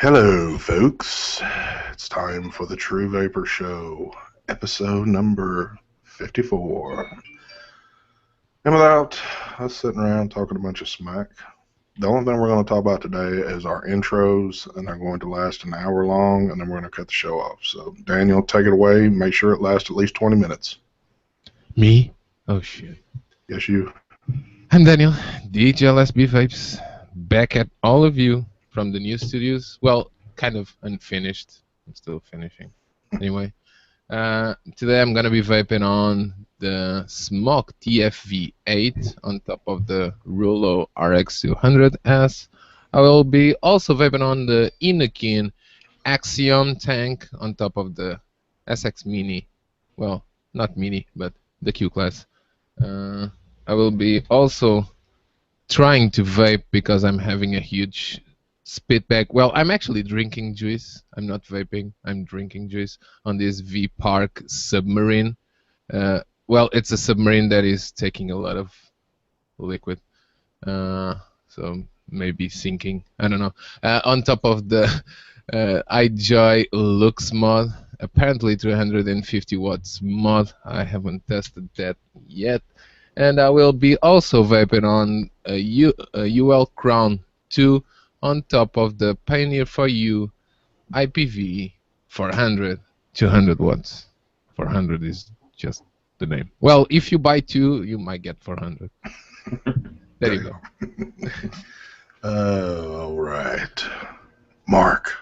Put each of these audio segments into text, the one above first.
Hello, folks. It's time for the True Vapor Show, episode number 54. And without us sitting around talking a bunch of smack, the only thing we're going to talk about today is our intros, and they're going to last an hour long, and then we're going to cut the show off. So, Daniel, take it away. Make sure it lasts at least 20 minutes. Me? Oh shit. Yes, you. I'm Daniel, DHLSB Vapes, back at all of you from the new studios. Well, kind of unfinished. I'm still finishing. Anyway, today I'm gonna be vaping on the Smoke TFV8 on top of the Rulo RX200S. I will be also vaping on the Inokin Axiom tank on top of the SX Mini. Well, not Mini, but the Q class. I will be also trying to vape because I'm having a huge spit back. Well, I'm actually drinking juice. I'm not vaping. I'm drinking juice on this V Park submarine. Well, it's a submarine that is taking a lot of liquid, so maybe sinking. I don't know. On top of the iJoy Lux mod, apparently 350 watts mod. I haven't tested that yet. And I will be also vaping on a UL Crown 2 on top of the Pioneer for You IPV 400, 200 watts. 400 is just the name. Well, if you buy two, you might get 400. There you go. All right. Mark.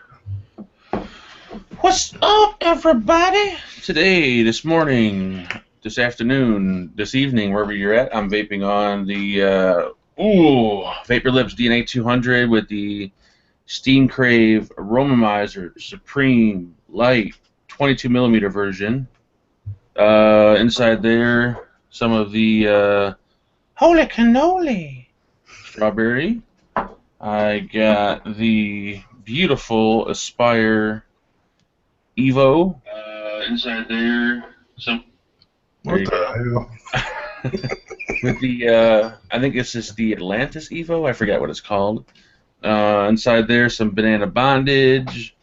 What's up, everybody? Today, this morning, this afternoon, this evening, wherever you're at, I'm vaping on the Vapor Lips DNA 200 with the Steam Crave Aromomizer Supreme Light 22 millimeter version. Inside there, some of the Holy Cannoli strawberry. I got the beautiful Aspire Evo. Inside there, some. What the hell? With the, I think this is the Atlantis Evo. I forget what it's called. Inside there, some Banana Bondage.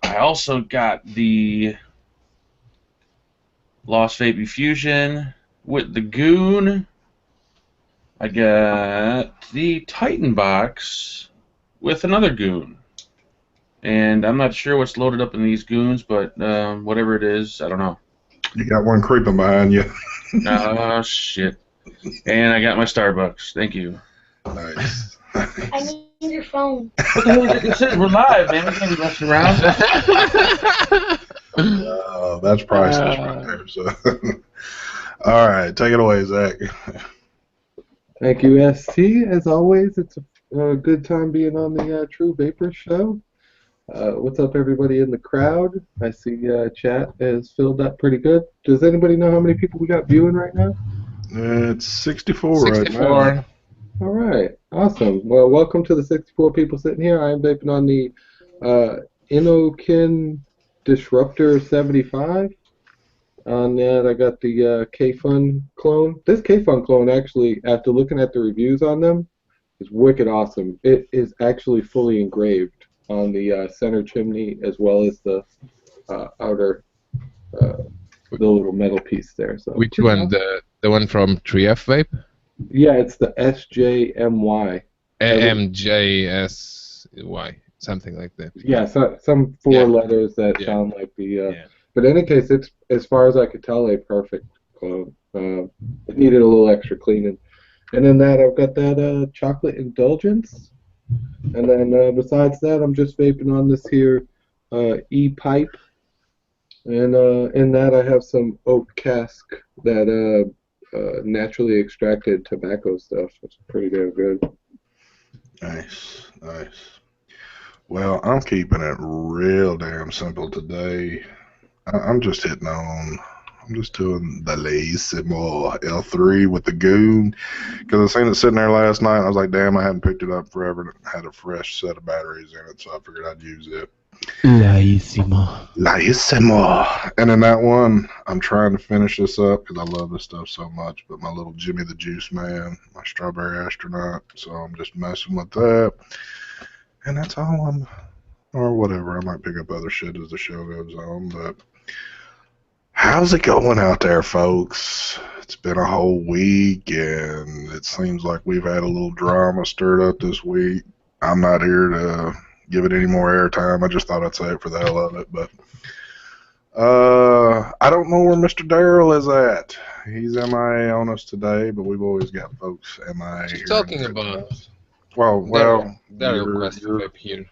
I also got the Lost Vape Fusion with the Goon. I got the Titan box with another Goon. And I'm not sure what's loaded up in these Goons, but whatever it is, I don't know. You got one creeping behind you. Oh, shit. And I got my Starbucks. Thank you. Nice. I need your phone. What the hell is it? It says we're live, man. We can't be messing around. That's priceless right there. So, all right, take it away, Zach. Thank you, ST. As always, it's a good time being on the True Vapor Show. What's up, everybody in the crowd? I see chat is filled up pretty good. Does anybody know how many people we got viewing right now? It's 64 right 64. now. All right, awesome. Well, welcome to the 64 people sitting here. I am vaping on the Inokin Disruptor 75. On that, I got the K-Fun clone. This K-Fun clone, actually, after looking at the reviews on them, is wicked awesome. It is actually fully engraved on the center chimney as well as the outer, the little metal piece there. So Which one? The one from 3F Vape? yeah, it's the SJMY. MJSY, something like that. Yeah, so, some four Yeah. letters that Yeah. sound like the. Yeah. But in any case, it's as far as I could tell, a perfect clone. It needed a little extra cleaning. And then that I've got that chocolate indulgence. And then besides that, I'm just vaping on this here e-pipe. And in that I have some oak cask that naturally extracted tobacco stuff. It's pretty damn good. Nice, nice. Well, I'm keeping it real damn simple today. I'm just hitting on. I'm just doing the Lacimo L3 with the Goon because I seen it sitting there last night. And I was like, damn, I hadn't picked it up forever. And it had a fresh set of batteries in it, so I figured I'd use it. Lacimo. And in that one, I'm trying to finish this up because I love this stuff so much. But my little Jimmy the Juice Man, my Strawberry Astronaut, so I'm just messing with that. And that's all I'm or whatever. I might pick up other shit as the show goes on. But how's it going out there, folks? It's been a whole week, and it seems like we've had a little drama stirred up this week. I'm not here to give it any more airtime. I just thought I'd say it for the hell of it. But I don't know where Mr. Darrell is at. He's MIA on us today, but we've always got folks MIA here. Talking about Well, Daryl request you're up here.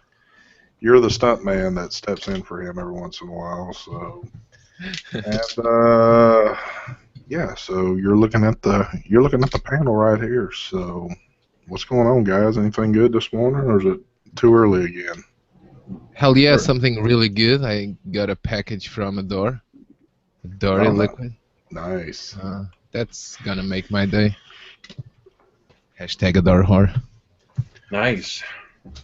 you're the stunt man that steps in for him every once in a while. So, and yeah, so you're looking at the panel right here. So, what's going on, guys? Anything good this morning, or is it too early again? Hell yeah, Sure. something really good. I got a package from Adore. Adore Oh, liquid. Nice. That's gonna make my day. Hashtag Adore whore. Nice.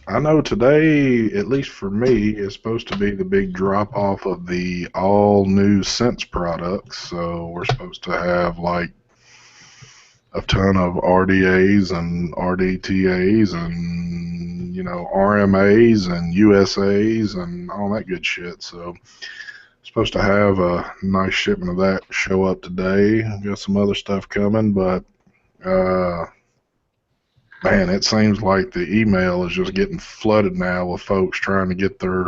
I know today, at least for me, is supposed to be the big drop off of the all new Sense products. So we're supposed to have like a ton of RDAs and RDTAs and RMAs and USAs and all that good shit. So supposed to have a nice shipment of that show up today. Got some other stuff coming, but man, it seems like the email is just getting flooded now with folks trying to get their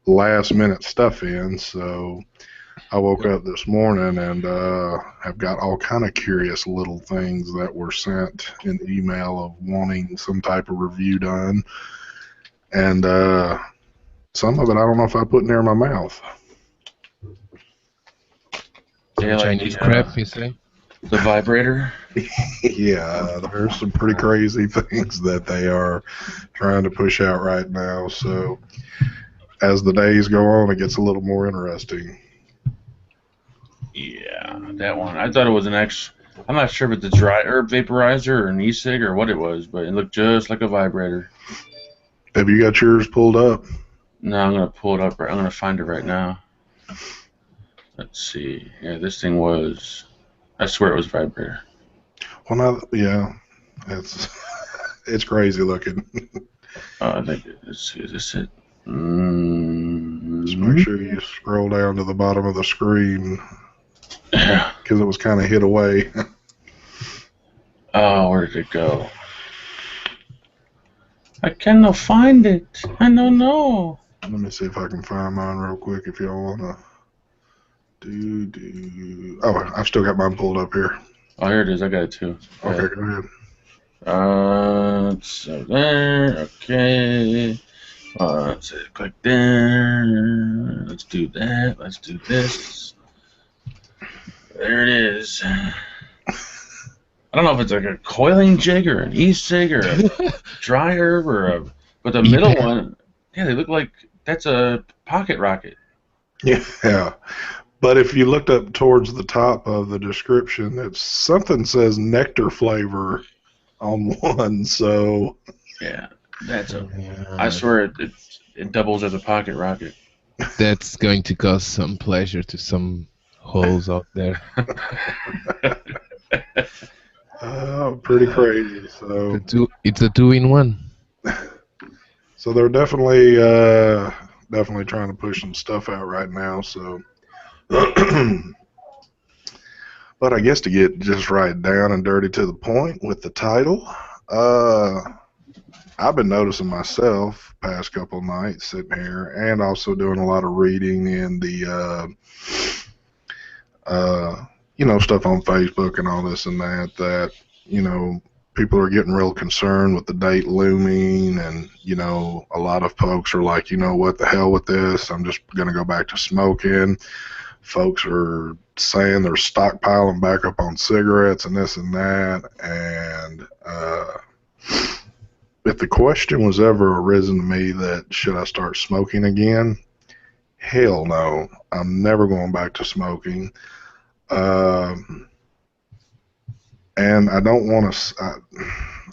last minute stuff in. So I woke up this morning and have got all kind of curious little things that were sent in email of wanting some type of review done. And some of it I don't know if I put near my mouth. Yeah, like Chinese crap, you say? the vibrator. Yeah, there's some pretty crazy things that they are trying to push out right now. So as the days go on, it gets a little more interesting. Yeah, that one. I thought it was an X. I'm not sure if it's a dry herb vaporizer or an e-cig or what it was, but it looked just like a vibrator. Have you got yours pulled up? No, I'm gonna pull it up. I'm gonna find it right now. Let's see. Yeah, this thing was. I swear it was a vibrator. Well, not, yeah, it's it's crazy looking. I think. Let's see. Is this it? Just make sure you scroll down to the bottom of the screen because it was kind of hid away. Oh, where did it go? I cannot find it. I don't know. Let me see if I can find mine real quick if y'all wanna do. Oh, I've still got mine pulled up here. Oh, here it is. I got it too. Okay, go ahead. So there. Okay. Let's click there. Let's do that. Let's do this. There it is. I don't know if it's like a coiling jig or an e-cig or a dry herb but the middle one, yeah, they look like that's a pocket rocket. Yeah, but if you looked up towards the top of the description, it's something says nectar flavor on one. So Yeah, that's I swear it doubles as a pocket rocket. That's going to cause some pleasure to some holes out there. pretty crazy. So It's a two-in-one. So they're definitely trying to push some stuff out right now. So, but I guess to get just right down and dirty to the point with the title, I've been noticing myself past couple of nights sitting here and also doing a lot of reading in the stuff on Facebook and all this and that people are getting real concerned with the date looming, and a lot of folks are like, what the hell with this, I'm just going to go back to smoking. Folks are saying they're stockpiling back up on cigarettes and this and that, and if the question was ever arisen to me that should I start smoking again, hell no, I'm never going back to smoking. And I don't want to.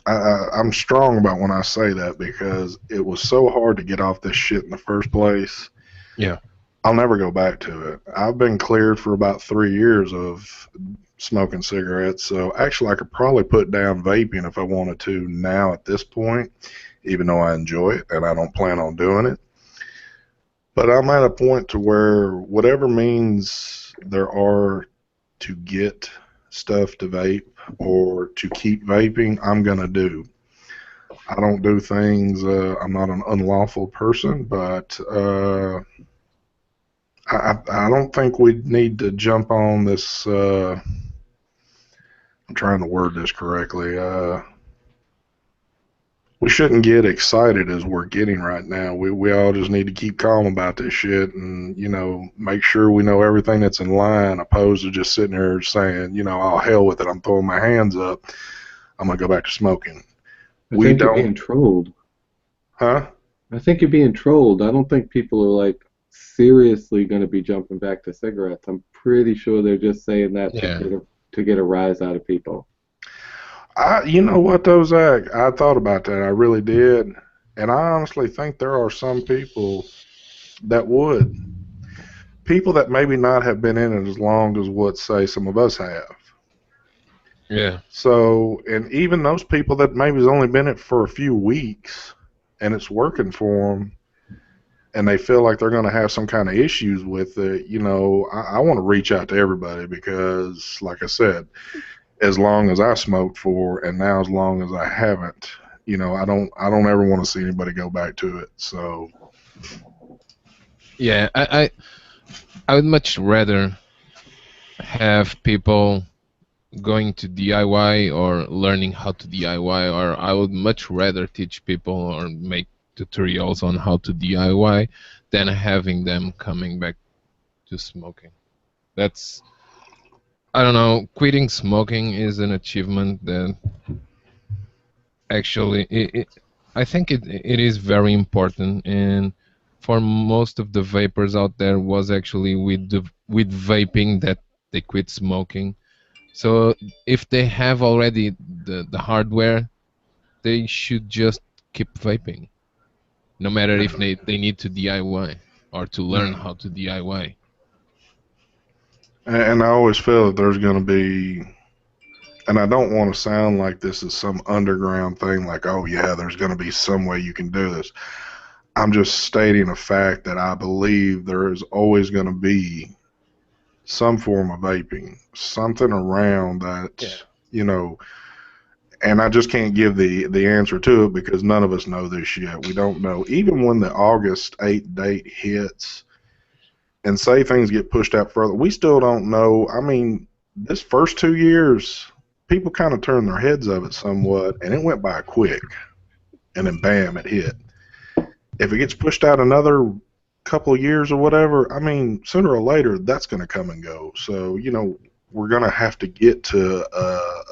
I'm strong about when I say that because it was so hard to get off this shit in the first place. Yeah. I'll never go back to it. I've been cleared for about 3 years of smoking cigarettes, so actually I could probably put down vaping if I wanted to now at this point, even though I enjoy it and I don't plan on doing it. But I'm at a point to where whatever means there are to get stuff to vape or to keep vaping, I'm going to do. I don't do things, I'm not an unlawful person, but I don't think we need to jump on this. I'm trying to word this correctly. We shouldn't get excited as we're getting right now. We all just need to keep calm about this shit and, make sure we know everything that's in line, opposed to just sitting there saying, oh, hell with it, I'm throwing my hands up, I'm going to go back to smoking. I We think you're don't, being trolled. huh? I think you're being trolled. I don't think people are like seriously going to be jumping back to cigarettes. I'm pretty sure they're just saying that Yeah. to get a rise out of people. You know what, though, Zach? I thought about that. I really did. And I honestly think there are some people that would. People that maybe not have been in it as long as what, say, some of us have. Yeah. So, and even those people that maybe has only been in it for a few weeks and it's working for them and they feel like they're going to have some kind of issues with it, I want to reach out to everybody because, like I said, as long as I smoked for, and now as long as I haven't, I don't ever want to see anybody go back to it. So Yeah. I would much rather have people going to DIY or learning how to DIY, or I would much rather teach people or make tutorials on how to DIY than having them coming back to smoking. That's, I don't know, quitting smoking is an achievement that actually I think it is very important, and for most of the vapors out there was actually with vaping that they quit smoking. So if they have already the hardware, they should just keep vaping, no matter if they need to DIY or to learn how to DIY. and I always feel that there's going to be, and I don't want to sound like this is some underground thing, like, oh yeah, there's going to be some way you can do this. I'm just stating a fact that I believe there is always going to be some form of vaping, something around that, Yeah. And I just can't give the answer to it because none of us know this yet. We don't know. Even when the August 8th date hits and say things get pushed out further, we still don't know. I mean, this first 2 years, people kind of turned their heads of it somewhat, and it went by quick. And then bam, it hit. If it gets pushed out another couple of years or whatever, I mean, sooner or later, that's going to come and go. So, we're going to have to get to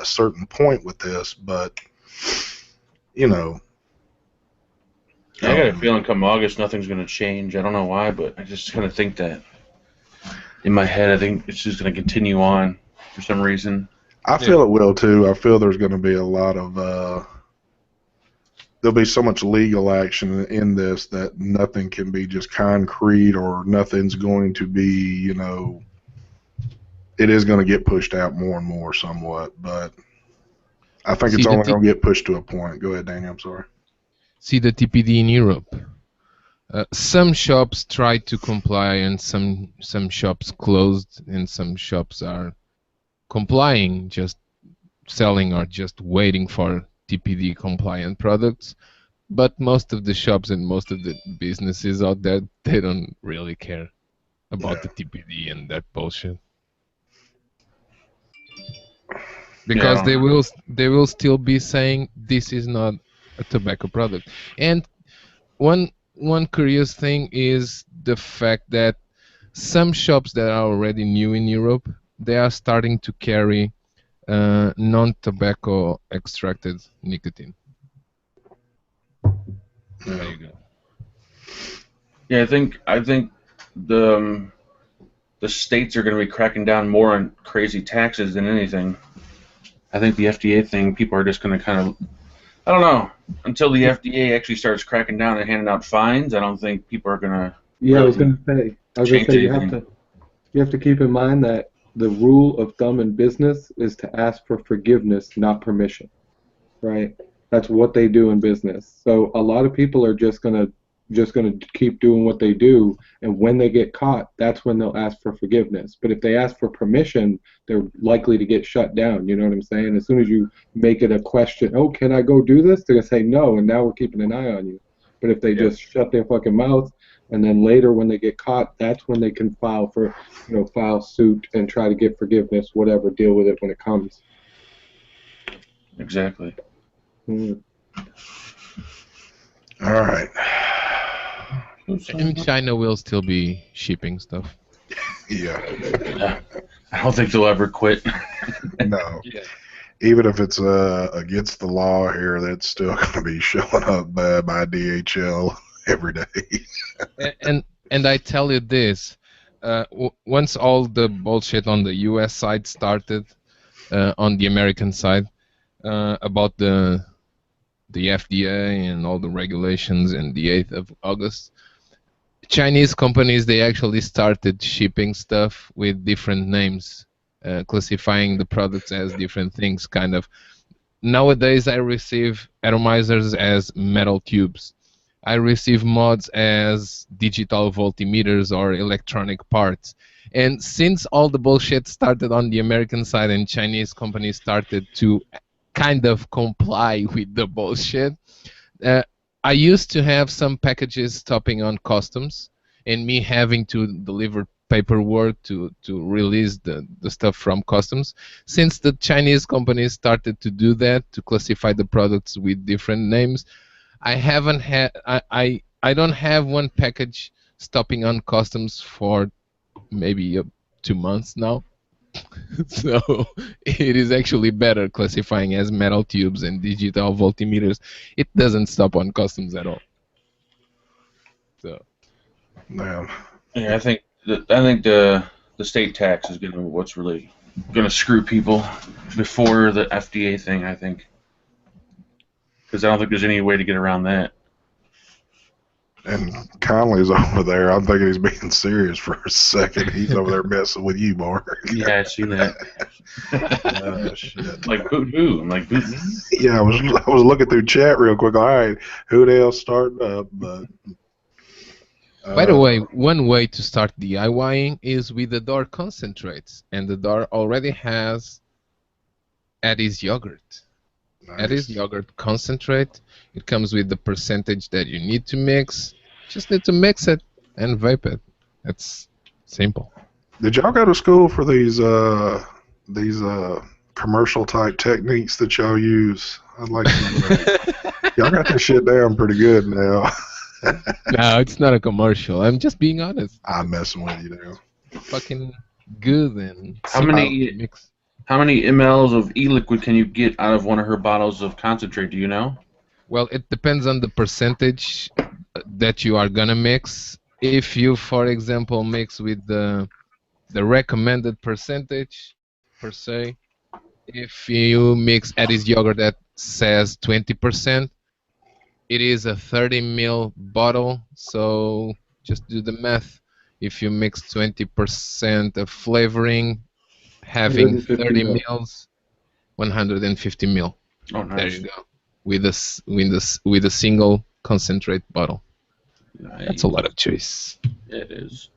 a certain point with this, but, you know. I got a feeling come August nothing's going to change. I don't know why, but I just kind of think that in my head. I think it's just going to continue on for some reason. I feel it will too. I feel there's going to be a lot of there'll be so much legal action in this that nothing can be just concrete or nothing's going to be, it is going to get pushed out more and more somewhat, but I think it's only going to get pushed to a point. Go ahead, Daniel. I'm sorry. See the TPD in Europe. Some shops try to comply and some shops closed and some shops are complying, just selling or just waiting for TPD compliant products. But most of the shops and most of the businesses out there, they don't really care about the TPD and that bullshit. Because they will still be saying this is not a tobacco product. And one curious thing is the fact that some shops that are already new in Europe, they are starting to carry non-tobacco extracted nicotine. There you go. Yeah, I think the states are going to be cracking down more on crazy taxes than anything. I think the FDA thing, people are just going to kind of, I don't know, until the FDA actually starts cracking down and handing out fines. I don't think people are going to. Yeah, I was going to say you have to keep in mind that the rule of thumb in business is to ask for forgiveness, not permission, right? That's what they do in business. So a lot of people are just going to just going to keep doing what they do. And when they get caught, that's when they'll ask for forgiveness. But if they ask for permission, they're likely to get shut down. You know what I'm saying? As soon as you make it a question, oh, can I go do this? They're going to say no, and now we're keeping an eye on you. But if they just shut their fucking mouth, and then later when they get caught, that's when they can file suit and try to get forgiveness, whatever, deal with it when it comes. Exactly. Mm. All right. In China will still be shipping stuff. Yeah. I don't think they'll ever quit. No. Yeah. Even if it's against the law here, that's still going to be showing up by DHL every day. And I tell you this, once all the bullshit on the U.S. side started, on the American side, about the FDA and all the regulations and the 8th of August, Chinese companies, they actually started shipping stuff with different names, classifying the products as different things, kind of. Nowadays, I receive atomizers as metal tubes. I receive mods as digital voltmeters or electronic parts. And since all the bullshit started on the American side and Chinese companies started to kind of comply with the bullshit, I used to have some packages stopping on customs and me having to deliver paperwork to release the stuff from customs. Since the Chinese companies started to do that, to classify the products with different names, I haven't had I don't have one package stopping on customs for maybe 2 months now. So it is actually better classifying as metal tubes and digital voltmeters. It doesn't stop on customs at all. So Now, Yeah, I think the state tax is gonna what's really gonna screw people before the FDA thing. I think because I don't think there's any way to get around that. and Conley's over there. I'm thinking he's being serious for a second. He's over there messing with you, Mark. Yeah, I've seen that. Shit. Like boot who? I'm like boot me? Yeah, I was looking through chat real quick. All right, who the hell's starting up? But by the way, one way to start DIYing is with the door concentrates, and the door already has Eddie's yogurt. nice. Eddie's yogurt concentrate. It comes with the percentage that you need to mix. Just need to mix it and vape it. It's simple. Did y'all go to school for these commercial type techniques that y'all use? I'd like to. Y'all got this shit down pretty good now. No, it's not a commercial. I'm just being honest. I'm messing with you now. Fucking good and How simple many- to mix. How many mLs of e-liquid can you get out of one of her bottles of concentrate? Do you know? Well, it depends on the percentage that you are gonna mix. If you, for example, mix with the recommended percentage per se, if you mix Eddie's yogurt that says 20%, it is a 30 ml bottle. So just do the math. If you mix 20% of flavoring, having 150 30 mil. mils, 150 mil. Oh, There nice. you go. With a single concentrate bottle. Nice. That's a lot of choice. It is.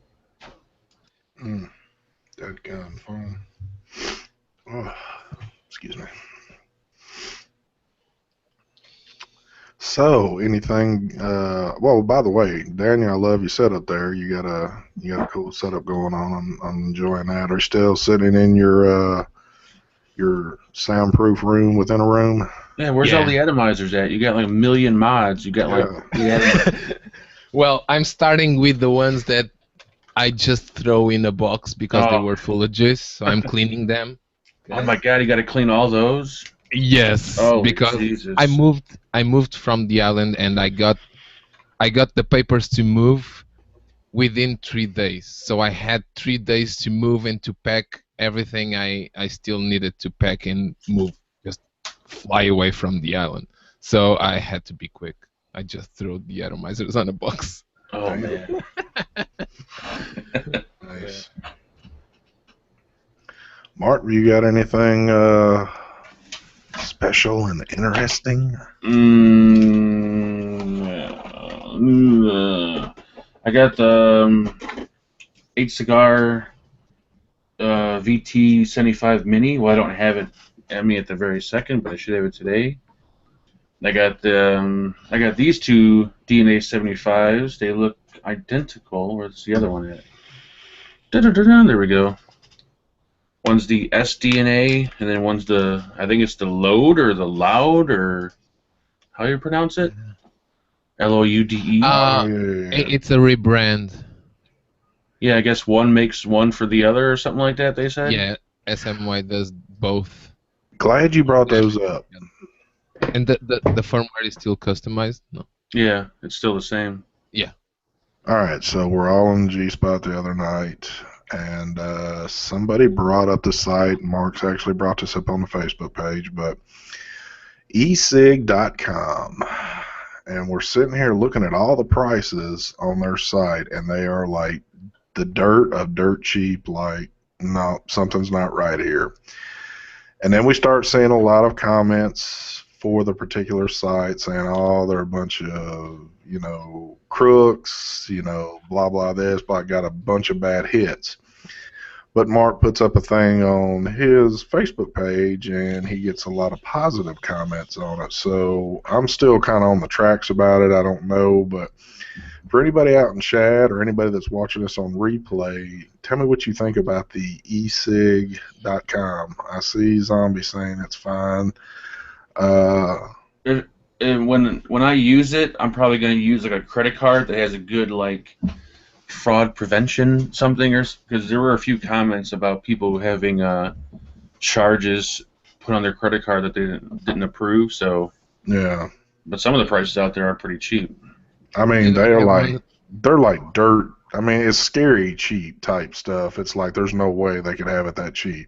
That gun phone. Oh, excuse me. So, anything? Well, by the way, Daniel, I love your setup there. You got a cool setup going on. I'm enjoying that. Are you still sitting in your soundproof room within a room? Yeah, where's all the atomizers at? You got like a million mods. You got like Well, I'm starting with the ones that I just throw in a box because they Oh. were full of juice, so I'm cleaning them. Oh my god, you got to clean all those. Yes, Oh, because Jesus. I moved from the island and I got the papers to move within 3 days. So I had 3 days to move and to pack everything I still needed to pack and move, just fly away from the island. So I had to be quick. I just threw the atomizers on a box. Oh man. Nice. Mark, you got anything special and interesting? I got the 8-cigar VT75 Mini. Well, I don't have it at me at the very second, but I should have it today. I got these two DNA 75s. They look identical. Where's the other one at? There we go. One's the SDNA, and then one's I think it's the Loud or the Loud, or how you pronounce it? LOUDE. It's a rebrand. Yeah, I guess one makes one for the other or something like that, they said? Yeah, SMY does both. Glad you brought those up. And the firmware is still customized? No. Yeah, it's still the same. Yeah. All right, so we're all on the G-Spot the other night, and somebody brought up the site. Mark's actually brought this up on the Facebook page, but e-cig.com. And we're sitting here looking at all the prices on their site, and they are like the dirt of dirt cheap, like, no, something's not right here. And then we start seeing a lot of comments for the particular site saying, oh, they're a bunch of, crooks, blah, blah, this, blah, got a bunch of bad hits. But Mark puts up a thing on his Facebook page, and he gets a lot of positive comments on it. So I'm still kind of on the tracks about it. I don't know, but for anybody out in chat or anybody that's watching us on replay, tell me what you think about the e-cig.com. I see Zombie saying it's fine. And when I use it, I'm probably going to use like a credit card that has a good fraud prevention something, or because there were a few comments about people having charges put on their credit card that they didn't approve. So yeah, but some of the prices out there are pretty cheap. I mean, they're like dirt. I mean, it's scary cheap type stuff. It's like there's no way they could have it that cheap.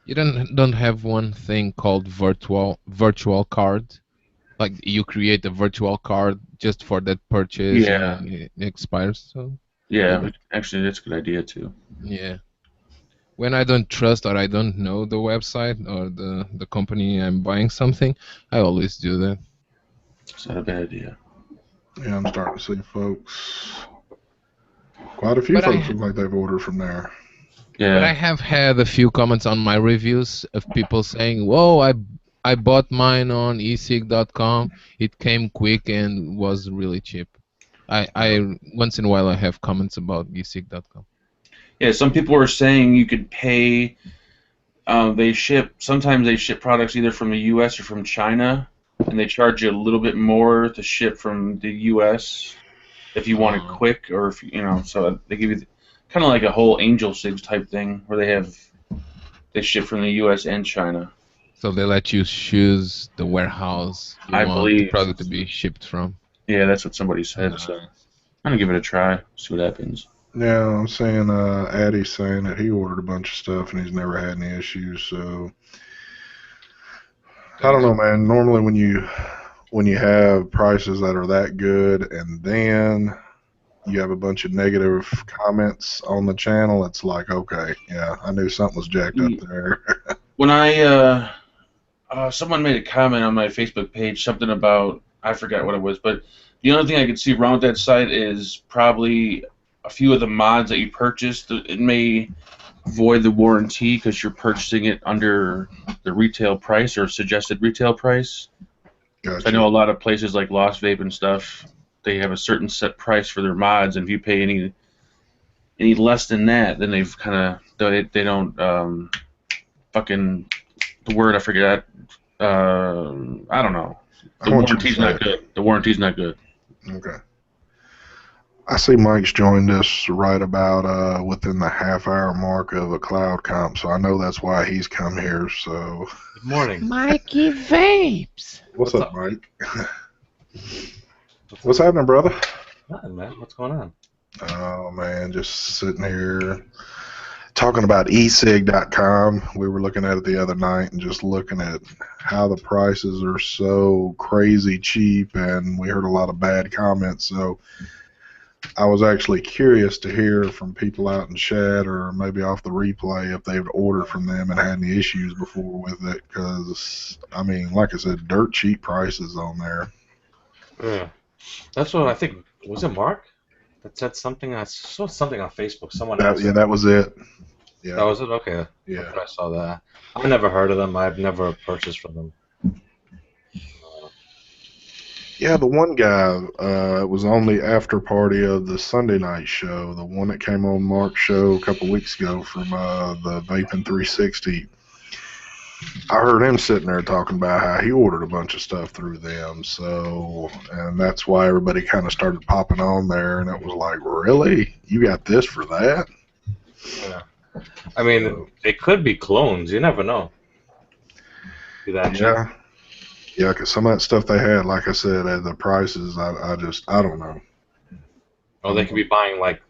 You don't have one thing called virtual card? Like you create a virtual card just for that purchase, Yeah. and it expires. So Yeah, actually, that's a good idea too. yeah. When I don't trust or I don't know the website or the company I'm buying something, I always do that. It's not a bad idea. Yeah, I'm starting to see folks. Quite a few But folks look like they've ordered from there. Yeah. But I have had a few comments on my reviews of people saying, "Whoa, I bought mine on e-cig.com. It came quick and was really cheap." I once in a while I have comments about e-cig.com. Yeah, some people are saying you could pay. Sometimes they ship products either from the U.S. or from China, and they charge you a little bit more to ship from the U.S. if you want it quick, or if so they give you kind of like a whole Angel Cigs type thing where they ship from the U.S. and China. So they let you choose the warehouse you I want believe. the product to be shipped from. Yeah, that's what somebody said. So I'm gonna give it a try, see what happens. Yeah, I'm seeing Addie's saying that he ordered a bunch of stuff and he's never had any issues. So I don't know, man. Normally when you have prices that are that good and then you have a bunch of negative comments on the channel, it's like, okay, yeah, I knew something was jacked up there. When someone made a comment on my Facebook page, something about, I forgot what it was, but the only thing I could see wrong with that site is probably a few of the mods that you purchased. It may void the warranty because you're purchasing it under the retail price or suggested retail price. Gotcha. I know a lot of places like Lost Vape and stuff, they have a certain set price for their mods, and if you pay any less than that, then they've kind of they don't fucking the word I forget. I don't know. The warranty's not good. The warranty's not good. Okay. I see Mike's joined us right about within the half-hour mark of a cloud comp, so I know that's why he's come here. So. Good morning. Mikey Vapes. What's up, Mike? What's happening, brother? Nothing, man. What's going on? Oh man, just sitting here talking about e-cig.com. We were looking at it the other night and just looking at how the prices are so crazy cheap, and we heard a lot of bad comments. So I was actually curious to hear from people out in chat or maybe off the replay if they've ordered from them and had any issues before with it, because, I mean, like I said, dirt cheap prices on there. Yeah. That's what I think. Was it Mark that said something? I saw something on Facebook. Someone else. Yeah, that was it. That Yeah, was it. Okay. yeah. Okay, I saw that. I never heard of them. I've never purchased from them. Yeah, the one guy was on the after party of the Sunday night show, the one that came on Mark's show a couple weeks ago from the Vaping 360. I heard him sitting there talking about how he ordered a bunch of stuff through them. So, and that's why everybody kind of started popping on there, and it was like, really? You got this for that? Yeah. I mean, So, they could be clones. You never know. Be that cheap. yeah. Yeah, because some of that stuff they had, like I said, at the prices, I don't know. Or they could be buying like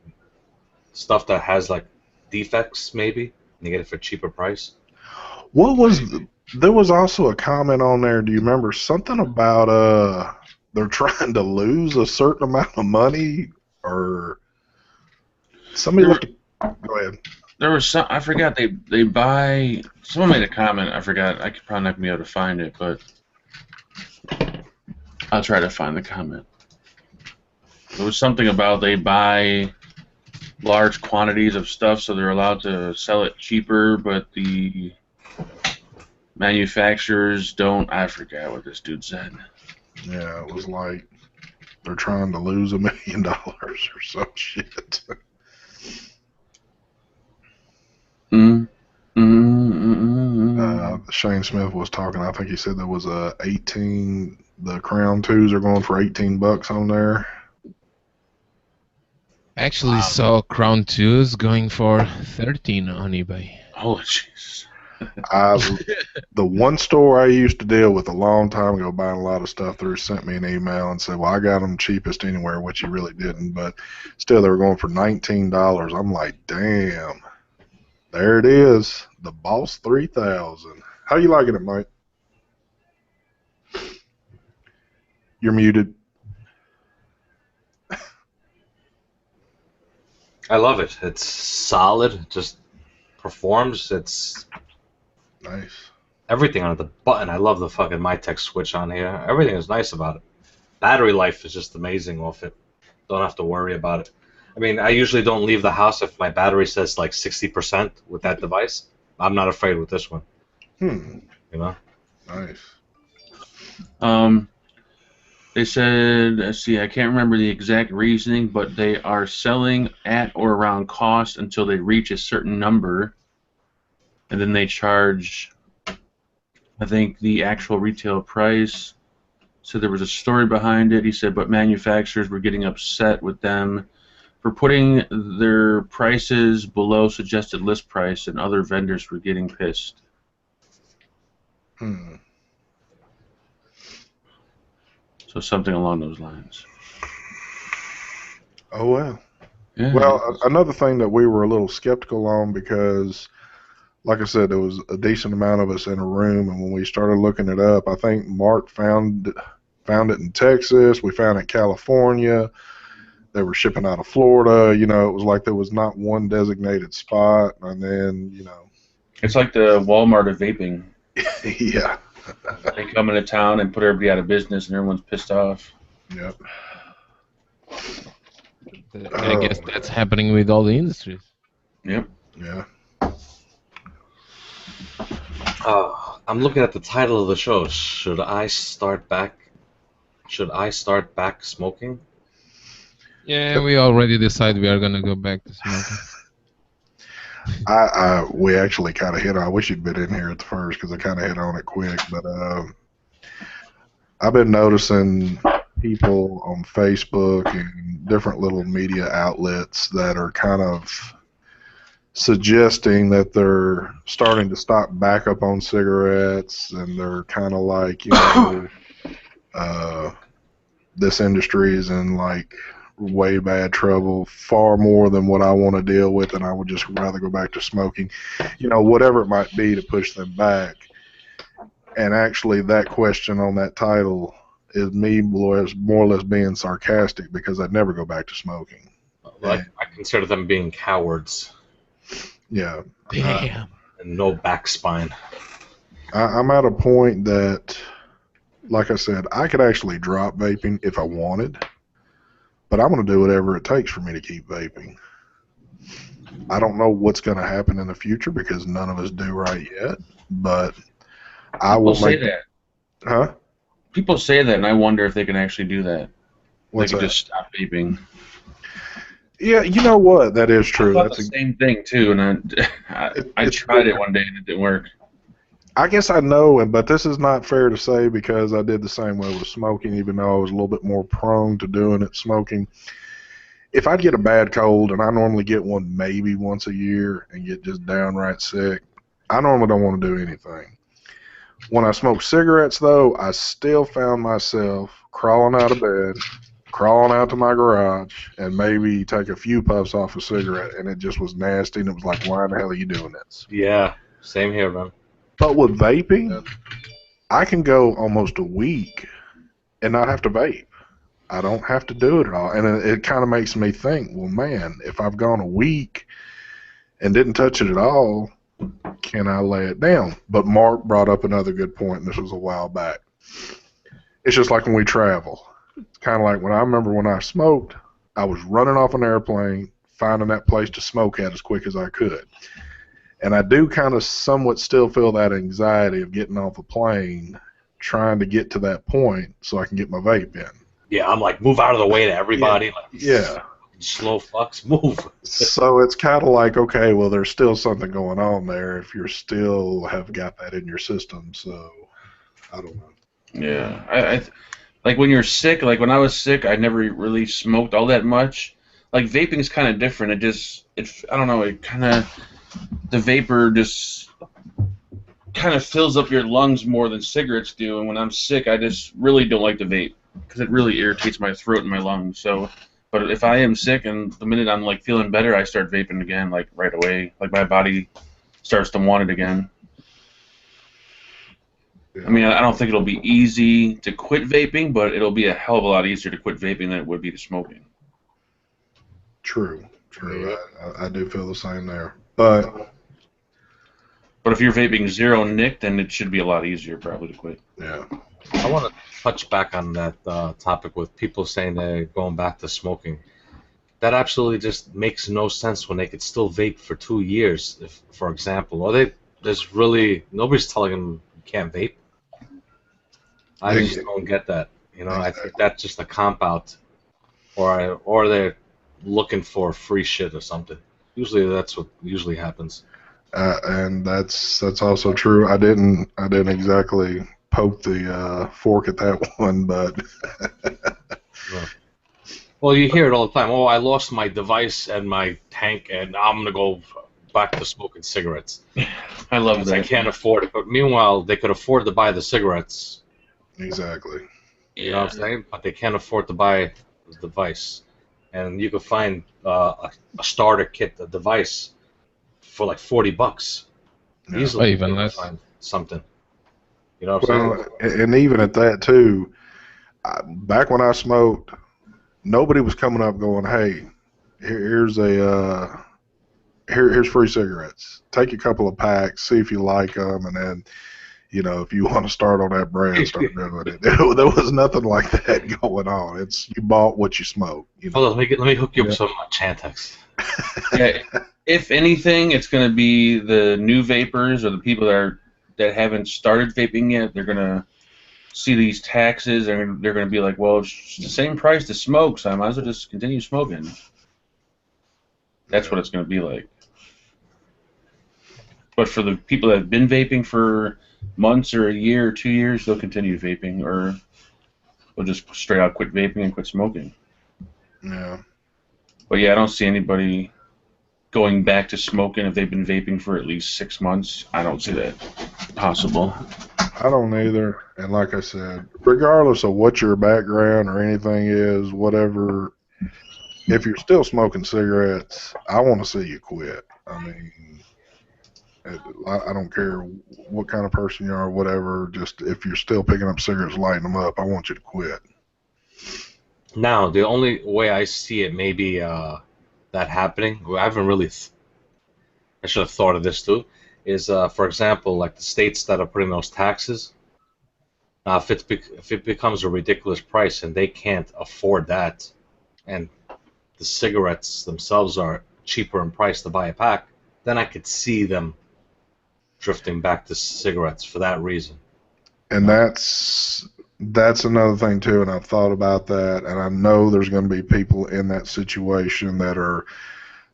stuff that has like defects, maybe, and you get it for a cheaper price. What was there was also a comment on there? Do you remember something about they're trying to lose a certain amount of money or somebody There, left a go ahead. there was some. I forgot. They buy. Someone made a comment. I forgot. I could probably not be able to find it, but I'll try to find the comment. There was something about they buy large quantities of stuff, so they're allowed to sell it cheaper, but the manufacturers don't. I forgot what this dude said. Yeah, it was like they're trying to lose $1 million or some shit. Shane Smith was talking. I think he said there was a 18. The Crown 2s are going for $18 on there. I actually saw Crown 2s going for 13 on eBay. Oh, jeez. The one store I used to deal with a long time ago, buying a lot of stuff through, sent me an email and said, "Well, I got them cheapest anywhere," which he really didn't, but still, they were going for $19. I'm like, damn, there it is, the Boss 3000. How you liking it, Mike? You're muted. I love it. It's solid. It just performs. It's Nice. everything on it. The button. I love the fucking MyTech switch on here. Everything is nice about it. Battery life is just amazing off it. Don't have to worry about it. I mean, I usually don't leave the house if my battery says like 60% with that device. I'm not afraid with this one. You know? Nice. They said, let's see, I can't remember the exact reasoning, but they are selling at or around cost until they reach a certain number, and then they charge, I think, the actual retail price. So there was a story behind it. He said, but manufacturers were getting upset with them for putting their prices below suggested list price, and other vendors were getting pissed. So something along those lines. Oh, well. Yeah. Well, another thing that we were a little skeptical on because, like I said, there was a decent amount of us in a room, and when we started looking it up, I think Mark found it in Texas. We found it in California. They were shipping out of Florida. You know, it was like there was not one designated spot, and then, you know. It's like the Walmart of vaping. Yeah. They come into town and put everybody out of business, and everyone's pissed off. Yep. I guess that's happening with all the industries. Yep. Yeah. I'm looking at the title of the show. Should I start back smoking? Yeah, we already decided we are gonna go back to smoking. We actually kind of hit on. I wish you'd been in here at the first because I kind of hit on it quick. But I've been noticing people on Facebook and different little media outlets that are kind of suggesting that they're starting to stock back up on cigarettes, and they're kind of like, you know, this industry is in like way bad trouble, far more than what I want to deal with, and I would just rather go back to smoking, you know, whatever it might be to push them back. And actually, that question on that title is me more or less being sarcastic because I'd never go back to smoking. I consider them being cowards. Yeah. Damn. And no back spine. I'm at a point that like I said, I could actually drop vaping if I wanted, but I'm going to do whatever it takes for me to keep vaping. I don't know what's going to happen in the future because none of us do right yet, but I People will say make. that. Huh? People say that, and I wonder if they can actually do that. What's They can that? just stop vaping. Yeah, you know what? That is I true. thought That's the same thing too, and I it's tried it one day and it didn't work. I guess I know, but this is not fair to say because I did the same way with smoking, even though I was a little bit more prone to doing it smoking. If I get a bad cold, and I normally get one maybe once a year and get just downright sick, I normally don't want to do anything. When I smoke cigarettes, though, I still found myself crawling out of bed, crawling out to my garage, and maybe take a few puffs off a cigarette, and it just was nasty, and it was like, why in the hell are you doing this? Yeah, same here, man. But with vaping, I can go almost a week and not have to vape. I don't have to do it at all. And it kind of makes me think, well, man, if I've gone a week and didn't touch it at all, can I lay it down? But Mark brought up another good point, and this was a while back. It's just like when we travel. It's kind of like when I remember when I smoked, I was running off an airplane, finding that place to smoke at as quick as I could. And I do kind of somewhat still feel that anxiety of getting off a plane, trying to get to that point so I can get my vape in. Yeah, I'm like, move out of the way to everybody. Yeah. Like, Yeah. Slow fucks, move. So it's kind of like, okay, well, there's still something going on there if you're still have got that in your system. So I don't know. Yeah, I like when you're sick. Like when I was sick, I never really smoked all that much. Like vaping is kind of different. I don't know. It kind of the vapor just kind of fills up your lungs more than cigarettes do. And when I'm sick, I just really don't like to vape because it really irritates my throat and my lungs. So, but if I am sick and the minute I'm like feeling better, I start vaping again, like right away. Like my body starts to want it again. Yeah. I mean, I don't think it'll be easy to quit vaping, but it'll be a hell of a lot easier to quit vaping than it would be to smoking. True. Yeah. I do feel the same there. But if you're vaping zero nic, then it should be a lot easier probably to quit. yeah, I want to touch back on that topic with people saying they're going back to smoking. That absolutely just makes no sense when they could still vape for 2 years, if, for example. Or there's really nobody's telling them you can't vape. I just don't get that. You know, I think that's just a comp out, or they're looking for free shit or something. Usually that's what usually happens. and that's also true. I didn't exactly poke the fork at that one, but Well, you hear it all the time. Oh, I lost my device and my tank, and I'm gonna go back to smoking cigarettes. I love Because I that. can't afford it. But meanwhile, they could afford to buy the cigarettes. exactly. You know what I'm saying? But they can't afford to buy the device. And you could find a starter kit, a device, for like $40. Yeah. Easily, Even you can less. find something. You know what I'm saying? Well, and even at that too, back when I smoked, nobody was coming up going, "Hey, here's here's free cigarettes. Take a couple of packs, see if you like them, and then, if you want to start on that brand, start doing it." There was nothing like that going on. It's you bought what you smoked. Hold on, let me hook you up with some Chantex. Yeah. If anything, it's going to be the new vapors or the people that haven't started vaping yet. They're going to see these taxes and they're going to be like, well, it's the same price to smoke, so I might as well just continue smoking. That's what it's going to be like. But for the people that have been vaping for months or a year or 2 years, they'll continue vaping, or they'll just straight out quit vaping and quit smoking. Yeah. But yeah, I don't see anybody going back to smoking if they've been vaping for at least 6 months. I don't see that possible. I don't either. And like I said, regardless of what your background or anything is, whatever, if you're still smoking cigarettes, I want to see you quit. I mean, I don't care what kind of person you are, whatever. Just if you're still picking up cigarettes, lighting them up, I want you to quit. Now, the only way I see it maybe that happening, I haven't really, I should have thought of this too, is for example, like the states that are putting those taxes. Now, if it becomes a ridiculous price and they can't afford that, and the cigarettes themselves are cheaper in price to buy a pack, then I could see them drifting back to cigarettes for that reason. And that's another thing too, and I've thought about that, and I know there's going to be people in that situation that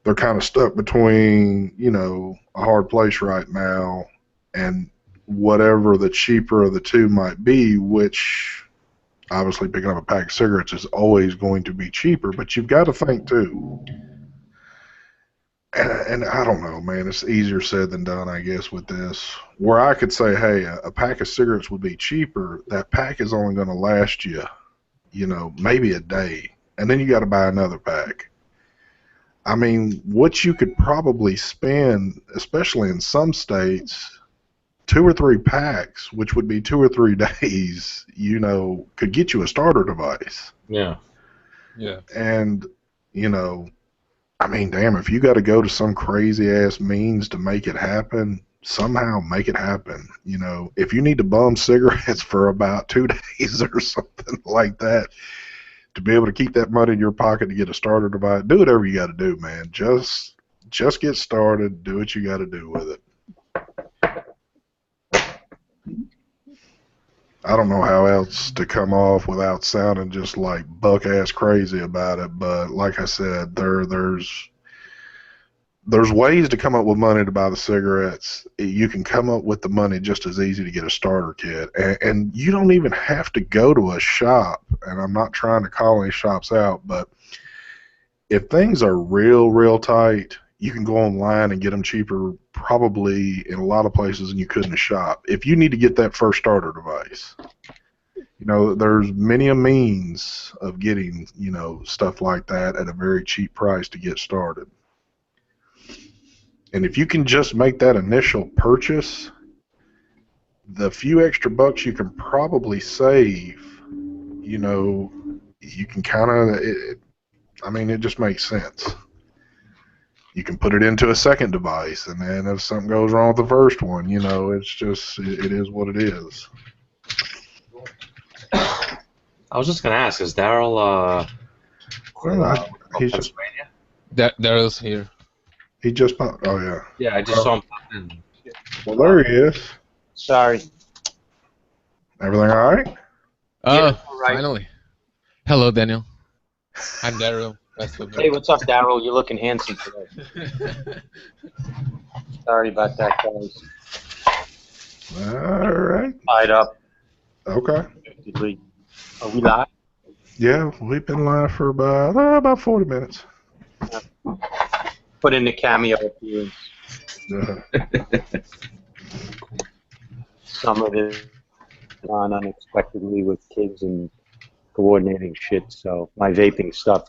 they're kind of stuck between, a hard place right now, and whatever the cheaper of the two might be, which obviously picking up a pack of cigarettes is always going to be cheaper, but you've got to think too. And I don't know, man, it's easier said than done, I guess, with this. Where I could say, hey, a pack of cigarettes would be cheaper, that pack is only going to last you, maybe a day. And then you got to buy another pack. I mean, what you could probably spend, especially in some states, 2 or 3 packs, which would be 2 or 3 days, could get you a starter device. Yeah. Yeah. And, I mean, damn, if you got to go to some crazy-ass means to make it happen, somehow make it happen. If you need to bum cigarettes for about 2 days or something like that to be able to keep that money in your pocket to get a starter device, do whatever you got to do, man. Just get started. Do what you got to do with it. I don't know how else to come off without sounding just like buck-ass crazy about it, but like I said, there's ways to come up with money to buy the cigarettes. You can come up with the money just as easy to get a starter kit, and you don't even have to go to a shop, and I'm not trying to call any shops out, but if things are real tight, you can go online and get them cheaper probably in a lot of places than you could in a shop. If you need to get that first starter device, there's many a means of getting, stuff like that at a very cheap price to get started. And if you can just make that initial purchase, the few extra bucks you can probably save, you can kind of, it just makes sense. You can put it into a second device, and then if something goes wrong with the first one, it's just, it is what it is. I was just going to ask, is Daryl He's just, Pennsylvania? Daryl's here. he just popped, oh yeah. Yeah, I just saw him pop in. Well, there he is. Sorry. Everything all right? Oh, Yeah, all right. finally. Hello, Daniel. I'm Daryl. Hey, what's up, Daryl? You're looking handsome today. Sorry about that, guys. All right. Tied up. Okay. Are we live? Yeah, we've been live for about 40 minutes. Put in the cameo appearance. Some of it on unexpectedly with kids and coordinating shit, so my vaping stuff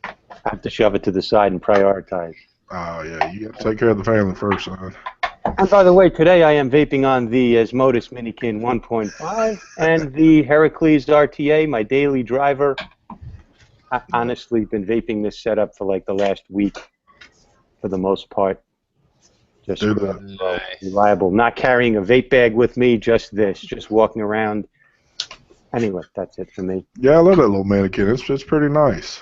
I have to shove it to the side and prioritize. Oh, yeah, you got to take care of the family first, son. And by the way, today I am vaping on the Asmodus Minikin 1.5 and the Heracles RTA, my daily driver. I honestly been vaping this setup for like the last week, for the most part. Just reliable. Not carrying a vape bag with me, just walking around. Anyway, that's it for me. Yeah, I love that little mannequin. It's pretty nice.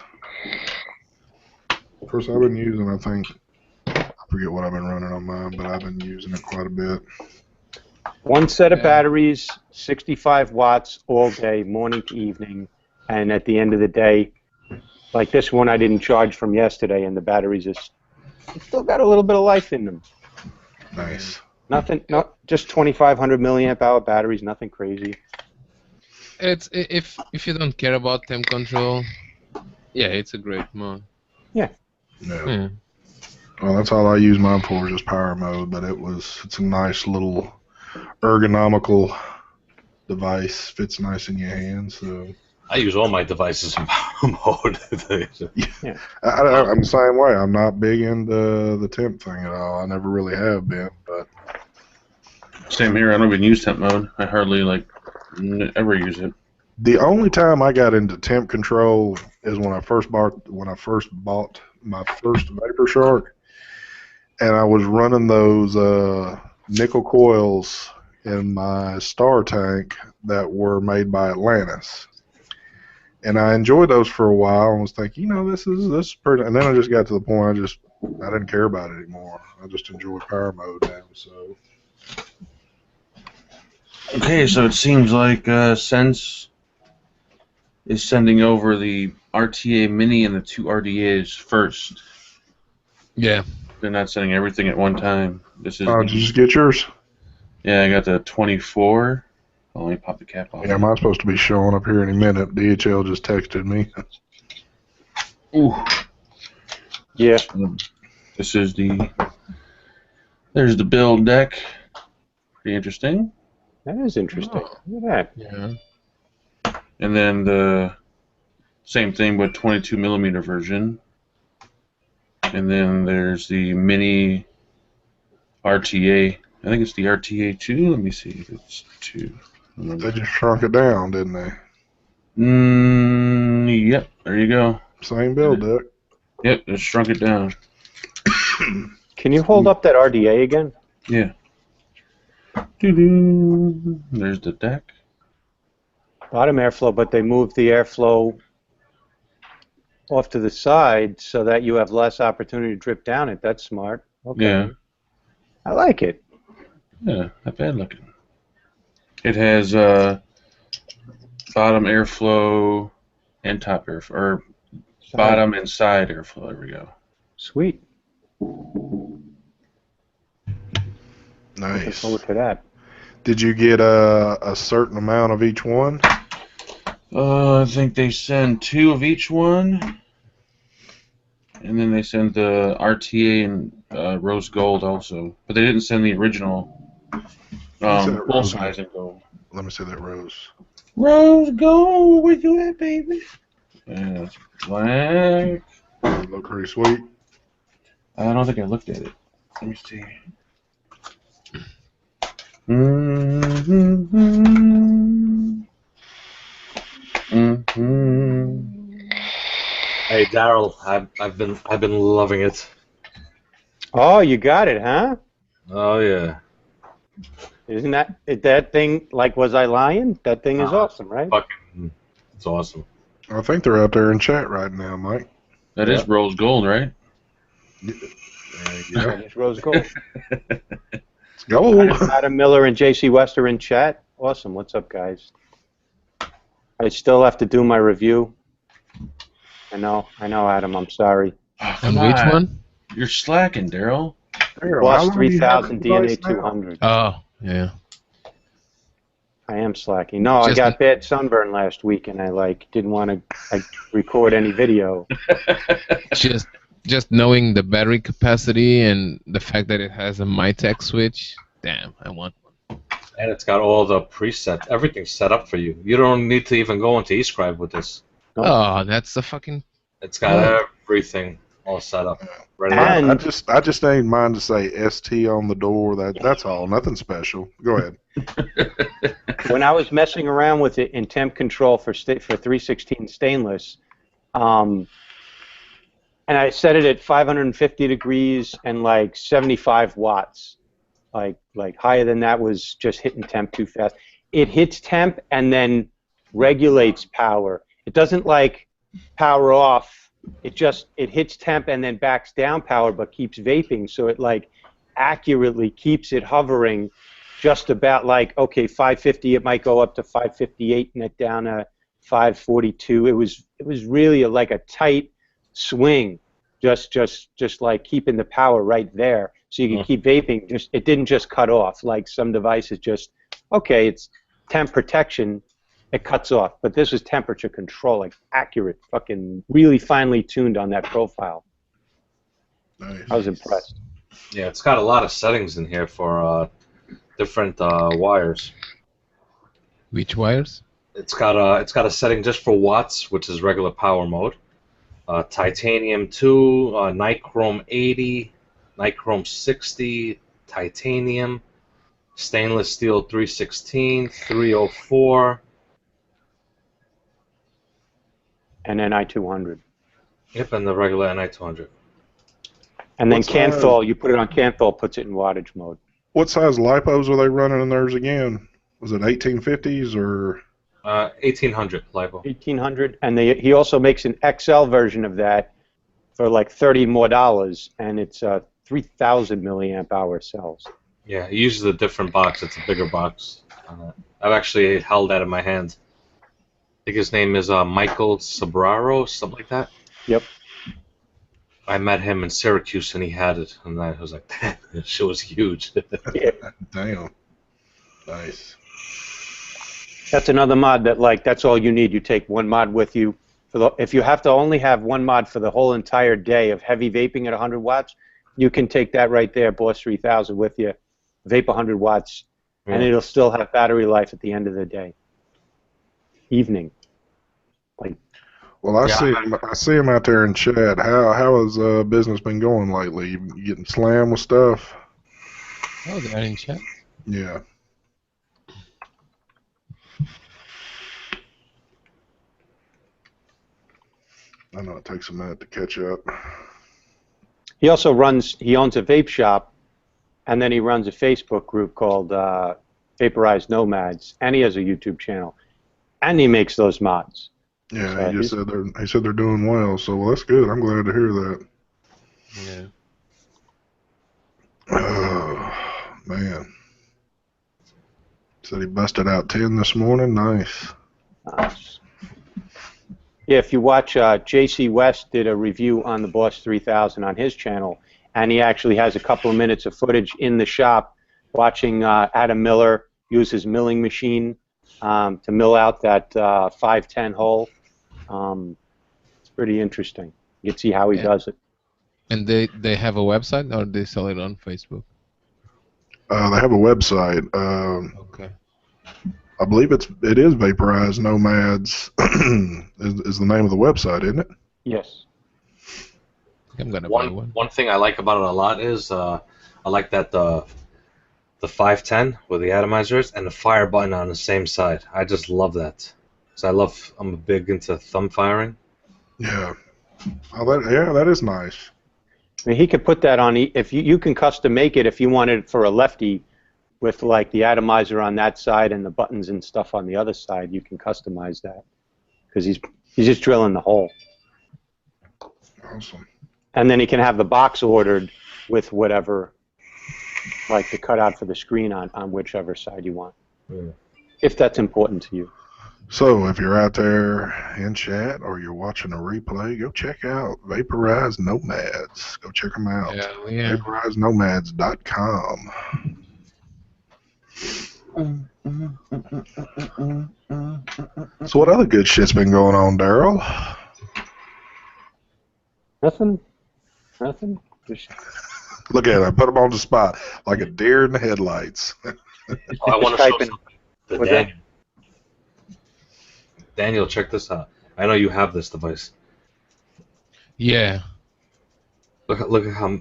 Of course, I've been using, I forget what I've been running on mine, but I've been using it quite a bit. One set of batteries, 65 watts all day, morning to evening, and at the end of the day, like this one I didn't charge from yesterday, and the batteries still got a little bit of life in them. Nice. Nothing, just 2,500 milliamp hour batteries, nothing crazy. It's if you don't care about temp control, yeah, it's a great mode. Yeah. Yeah. Well, that's all I use mine for, just power mode, but it's a nice little ergonomical device. Fits nice in your hand, so. I use all my devices in power mode. Yeah. I'm the same way. I'm not big into the temp thing at all. I never really have been, but. Same here. I don't even use temp mode. I hardly ever use it. The only time I got into temp control is when I first bought my first Vapor Shark, and I was running those nickel coils in my Star tank that were made by Atlantis. And I enjoyed those for a while and was thinking, this is pretty. And then I just got to the point I didn't care about it anymore. I just enjoy power mode now. So Okay, so it seems like Sense is sending over the RTA Mini and the 2 RDAs first. Yeah. They're not sending everything at one time. This is. did you just get yours? Yeah, I got the 24. Oh, let me pop the cap off. Yeah, mine's supposed to be showing up here any minute. DHL just texted me. Ooh. Yeah. This is there's the build deck. Pretty interesting. That is interesting. Look at that. Yeah. And then the same thing but 22 millimeter version. And then there's the mini RTA. I think it's the RTA 2. Let me see if it's 2. They just shrunk it down, didn't they? Yep, there you go. Same build deck. Yep, just shrunk it down. Can you hold up that RDA again? Yeah. Doo-doo. There's the deck. Bottom airflow, but they moved the airflow off to the side so that you have less opportunity to drip down it. That's smart. Okay. Yeah. I like it. Yeah, not bad looking. It has bottom airflow and top airflow, or bottom and side airflow. There we go. Sweet. Looking Nice. forward to that. Did you get a certain amount of each one? I think they send 2 of each one, and then they send the RTA and rose gold also. But they didn't send the original full size in gold. Let me see that rose. Rose gold, where you at, baby? Yeah, it's black. It look pretty sweet. I don't think I looked at it. Let me see. Mm-hmm. Mm-hmm. Hey, Daryl, I've been loving it. Oh, you got it, huh? Oh yeah. Isn't that thing, like, was I lying? That thing is awesome, right? Fucking, it's awesome. I think they're out there in chat right now, Mike. That is rose gold, right? Yeah, it's rose gold. Let's go. Adam Miller and JC West are in chat. Awesome. What's up, guys? I still have to do my review. I know, Adam. I'm sorry. Oh, And come which on. one? You're slacking, Daryl. Plus 3,000 DNA 200. Oh, yeah. I am slacking. No, I Just- got bad sunburn last week, and I didn't want to record any video. Just knowing the battery capacity and the fact that it has a MyTech switch, damn, I want one. And it's got all the presets, everything set up for you. You don't need to even go into e-scribe with this. Oh, that's a fucking... It's got everything all set up. Ready to And- I just need mine to say ST on the door. That's all. Nothing special. Go ahead. When I was messing around with it in temp control for 316 stainless, and I set it at 550 degrees and like 75 watts, like higher than that was just hitting temp too fast. It hits temp and then regulates power. It doesn't like power off. It hits temp and then backs down power, but keeps vaping. So it like accurately keeps it hovering, just about like, okay, 550. It might go up to 558 and it down to 542. It was really like a tight swing, just like keeping the power right there, so you can keep vaping. It didn't just cut off like some devices. Just okay, it's temp protection. It cuts off, but this was temperature control, like accurate, fucking really finely tuned on that profile. Nice. I was impressed. Yeah, it's got a lot of settings in here for different wires. Which wires? It's got a setting just for watts, which is regular power mode. Titanium 2, nichrome 80, nichrome 60, titanium, stainless steel 316, 304. And then I200. Yep, and the regular NI200. And then What's Canthol, you put it on Canthol, puts it in wattage mode. What size lipos are they running in theirs again? Was it 1850s or? 1800 LiPo. 1800, and he also makes an XL version of that for like $30 more, and it's 3,000 milliamp hour cells. Yeah, he uses a different box. It's a bigger box. I've actually held that in my hand. I think his name is Michael Sobraro, something like that. Yep. I met him in Syracuse, and he had it, and I was like, "Damn, this shit was huge." Damn. Nice. That's another mod that, like, that's all you need. You take one mod with you. If you have to only have one mod for the whole entire day of heavy vaping at 100 watts, you can take that right there, Boss 3000, with you, vape 100 watts, and it'll still have battery life at the end of the day. Evening. Like. Well, I see him out there in chat. How has business been going lately? You getting slammed with stuff? Oh, they're in chat. Yeah. I know it takes a minute to catch up. He also owns a vape shop, and then he runs a Facebook group called Vaporized Nomads, and he has a YouTube channel, and he makes those mods. Yeah, So he said they're doing well, so well, that's good. I'm glad to hear that. Yeah. Oh, man. Said he busted out 10 this morning. Nice. Yeah, if you watch, JC West did a review on the Boss 3000 on his channel, and he actually has a couple of minutes of footage in the shop watching Adam Miller use his milling machine to mill out that 510 hole. It's pretty interesting. You can see how he does it. And they have a website, or they sell it on Facebook? They have a website. Okay. I believe it is Vaporized Nomads is the name of the website, isn't it? Yes. I'm gonna buy one. One thing I like about it a lot is I like that the 510 with the atomizers and the fire button on the same side. I just love that. So I'm big into thumb firing. Yeah. Oh, that is nice. I mean, he could put that on. If you can custom make it if you wanted it for a lefty, with like the atomizer on that side and the buttons and stuff on the other side. You can customize that because he's just drilling the hole. Awesome. And then he can have the box ordered with whatever, like the cutout for the screen on whichever side you want, if that's important to you. So if you're out there in chat or you're watching a replay, go check out Vaporized Nomads. Go check them out. Yeah. VaporizedNomads.com. So what other good shit's been going on, Daryl? Nothing. Just... Look at it. I put him on the spot like a deer in the headlights. I want to show something to Daniel. Daniel, check this out. I know you have this device. Yeah. Look at how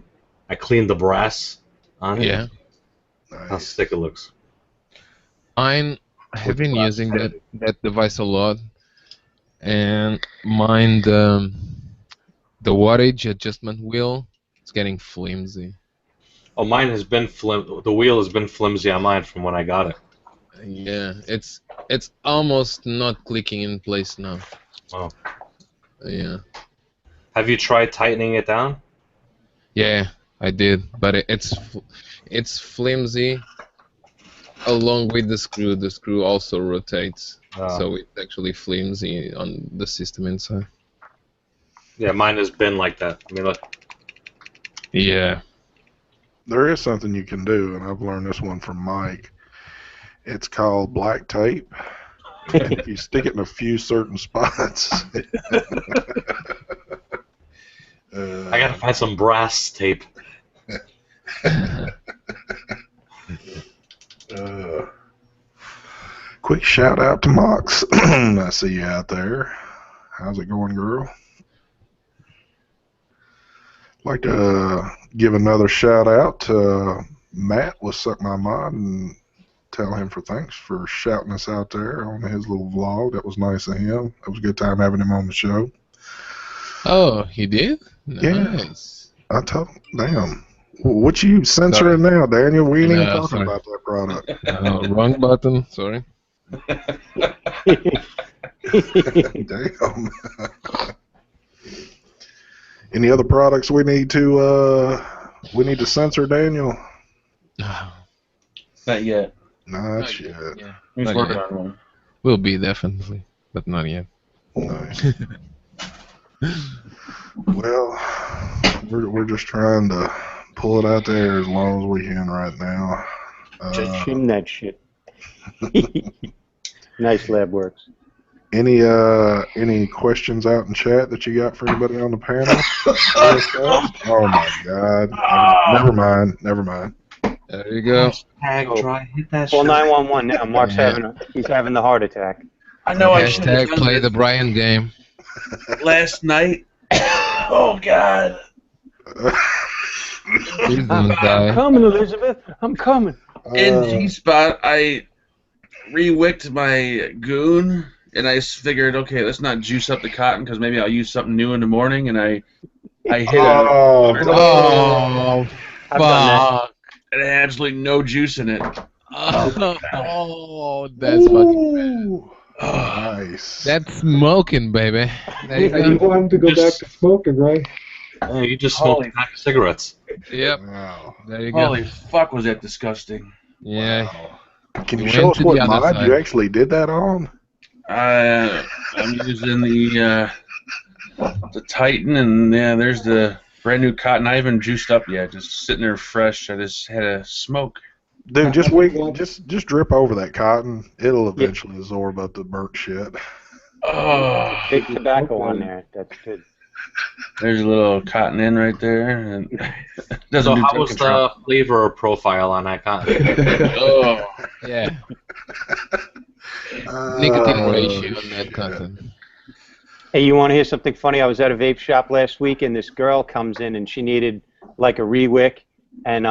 I cleaned the brass on it. Yeah. Nice. How sick it looks. I have been using that device a lot, and mine the wattage adjustment wheel is getting flimsy. Oh, mine has been the wheel has been flimsy on mine from when I got it. Yeah, it's almost not clicking in place now. Oh. Yeah. Have you tried tightening it down? Yeah, I did, but it's flimsy. Along with the screw also rotates, so it's actually flimsy on the system inside. Yeah, mine has been like that. I mean, look. Yeah. There is something you can do, and I've learned this one from Mike. It's called black tape. And if you stick it in a few certain spots. I gotta find some brass tape. Quick shout out to Mox. I see you out there. How's it going, girl? I'd like to give another shout out to Matt with Suck My Mod and tell him thanks for shouting us out there on his little vlog. That was nice of him. It was a good time having him on the show. Oh, he did? Nice. Yeah. I told him, damn. What you censoring now, Daniel? We ain't even No, talking sorry. about that product. Wrong button. Sorry. Damn. Any other products we need to censor, Daniel? Not yet. Not yet. Yeah. He's Not working yet. on one. Will be definitely, but not yet. Nice. Well, we're just trying to pull it out there as long as we can right now. Just shim that shit. Nice lab works. Any questions out in chat that you got for anybody on the panel? Oh my God! Never mind. There you go. Hit that Well, shit. 911 now. Mark's Yeah. he's having the heart attack. I know I should have Hashtag done play this the Brian game. last night. Oh God! Please don't I'm die. coming, Elizabeth. I'm coming. In G-Spot, I re-wicked my goon, and I figured, okay, let's not juice up the cotton because maybe I'll use something new in the morning, and I hit it. Oh, Oh, I've done that. fuck. It had absolutely no juice in it. Oh, that's fucking bad. nice. That's smoking, baby. There you You go. want him to go back to smoking, right? Hey, you just smoked Holy- a pack of cigarettes. Yep. Wow. There you go. Holy fuck, was that disgusting? Yeah. Wow. Can you You show went us to what the other mod side. you actually did that on? I'm using the Titan, and yeah, there's the brand new cotton. I haven't juiced up yet, just sitting there fresh. I just had a smoke. Dude, just wait. Just drip over that cotton. It'll eventually absorb up the burnt shit. Oh, Big tobacco on there. That's good. there's a little cotton in right there, and it doesn't So do how temp was control. the flavor profile on that cotton? Oh, Yeah. Nicotine ratio on that shit. content. Hey, you want to hear something funny? I was at a vape shop last week, and this girl comes in, and she needed like a re-wick, and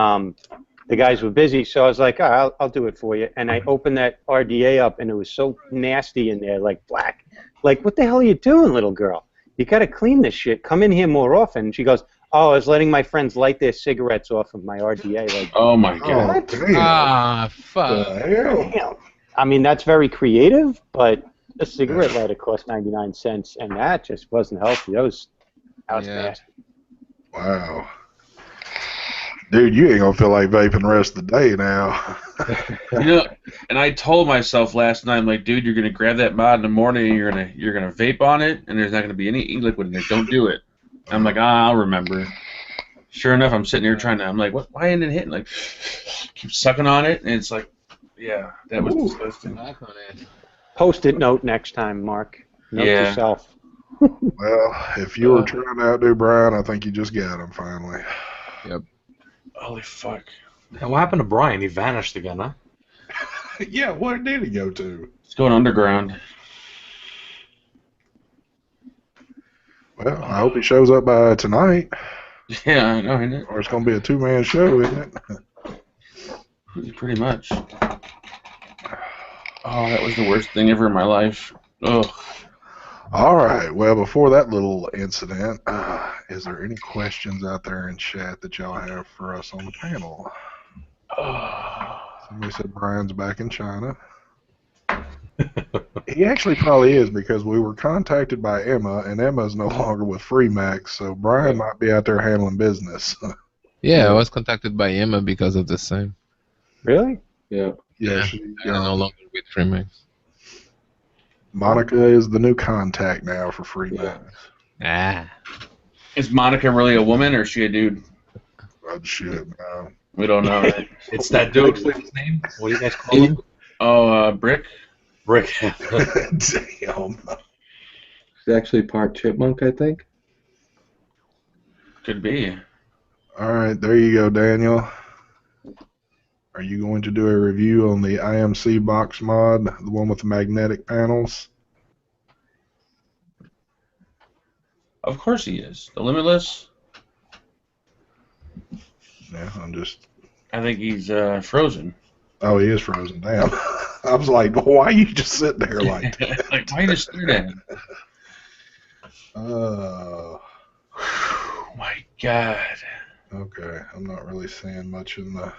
the guys were busy, so I was like, I'll do it for you. And I opened that RDA up, and it was so nasty in there, like black. Like, what the hell are you doing, little girl? You got to clean this shit. Come in here more often. And she goes, oh, I was letting my friends light their cigarettes off of my RDA. Like, oh my Oh, God! damn. Ah, The fuck. hell? damn. I mean, that's very creative, but a cigarette lighter cost 99 cents, and that just wasn't healthy. That was Yeah. nasty. Wow. Dude, you ain't gonna feel like vaping the rest of the day now. You know, and I told myself last night, I'm like, dude, you're gonna grab that mod in the morning, and you're gonna vape on it, and there's not gonna be any e-liquid in it. Don't do it. I'm like, I'll remember. Sure enough, I'm sitting here trying to. I'm like, what? Why isn't it hitting? Like, keep sucking on it, and it's like, yeah, that was disgusting. Back on it. Post-it note next time, Mark. Note to Yeah. self. Well, if you were trying to outdo Brian, I think you just got him finally. Holy fuck! And what happened to Brian? He vanished again, huh? Yeah, where did he go to? It's going underground. Well, I hope he shows up by tonight, Yeah, I know, isn't it? or it's gonna be a two-man show, isn't it? Pretty much. Oh, that was the worst thing ever in my life. Ugh. All right. Well, before that little incident, is there any questions out there in chat that y'all have for us on the panel? Somebody said Brian's back in China. He actually probably is, because we were contacted by Emma, and Emma's no longer with Freemax, so Brian might be out there handling business. Yeah, I was contacted by Emma because of the same. Really? Yeah. Yeah, I'm no longer with Freemax. Monica is the new contact now for Freemax. Ah. Is Monica really a woman or is she a dude? Oh, shit, man. We don't know. Right? It's that dude. What's his name? What do you guys call him? Oh, Brick? Rick. Damn. He's actually part chipmunk, I think. Could be. All right, there you go, Daniel. Are you going to do a review on the IMC box mod, the one with the magnetic panels? Of course he is. The Limitless? Yeah, I'm just... I think he's frozen. Oh, he is frozen. Damn. I was like, why are you just sitting there like that? Like, why just stare at him? Uh, Oh my God. Okay, I'm not really seeing much in the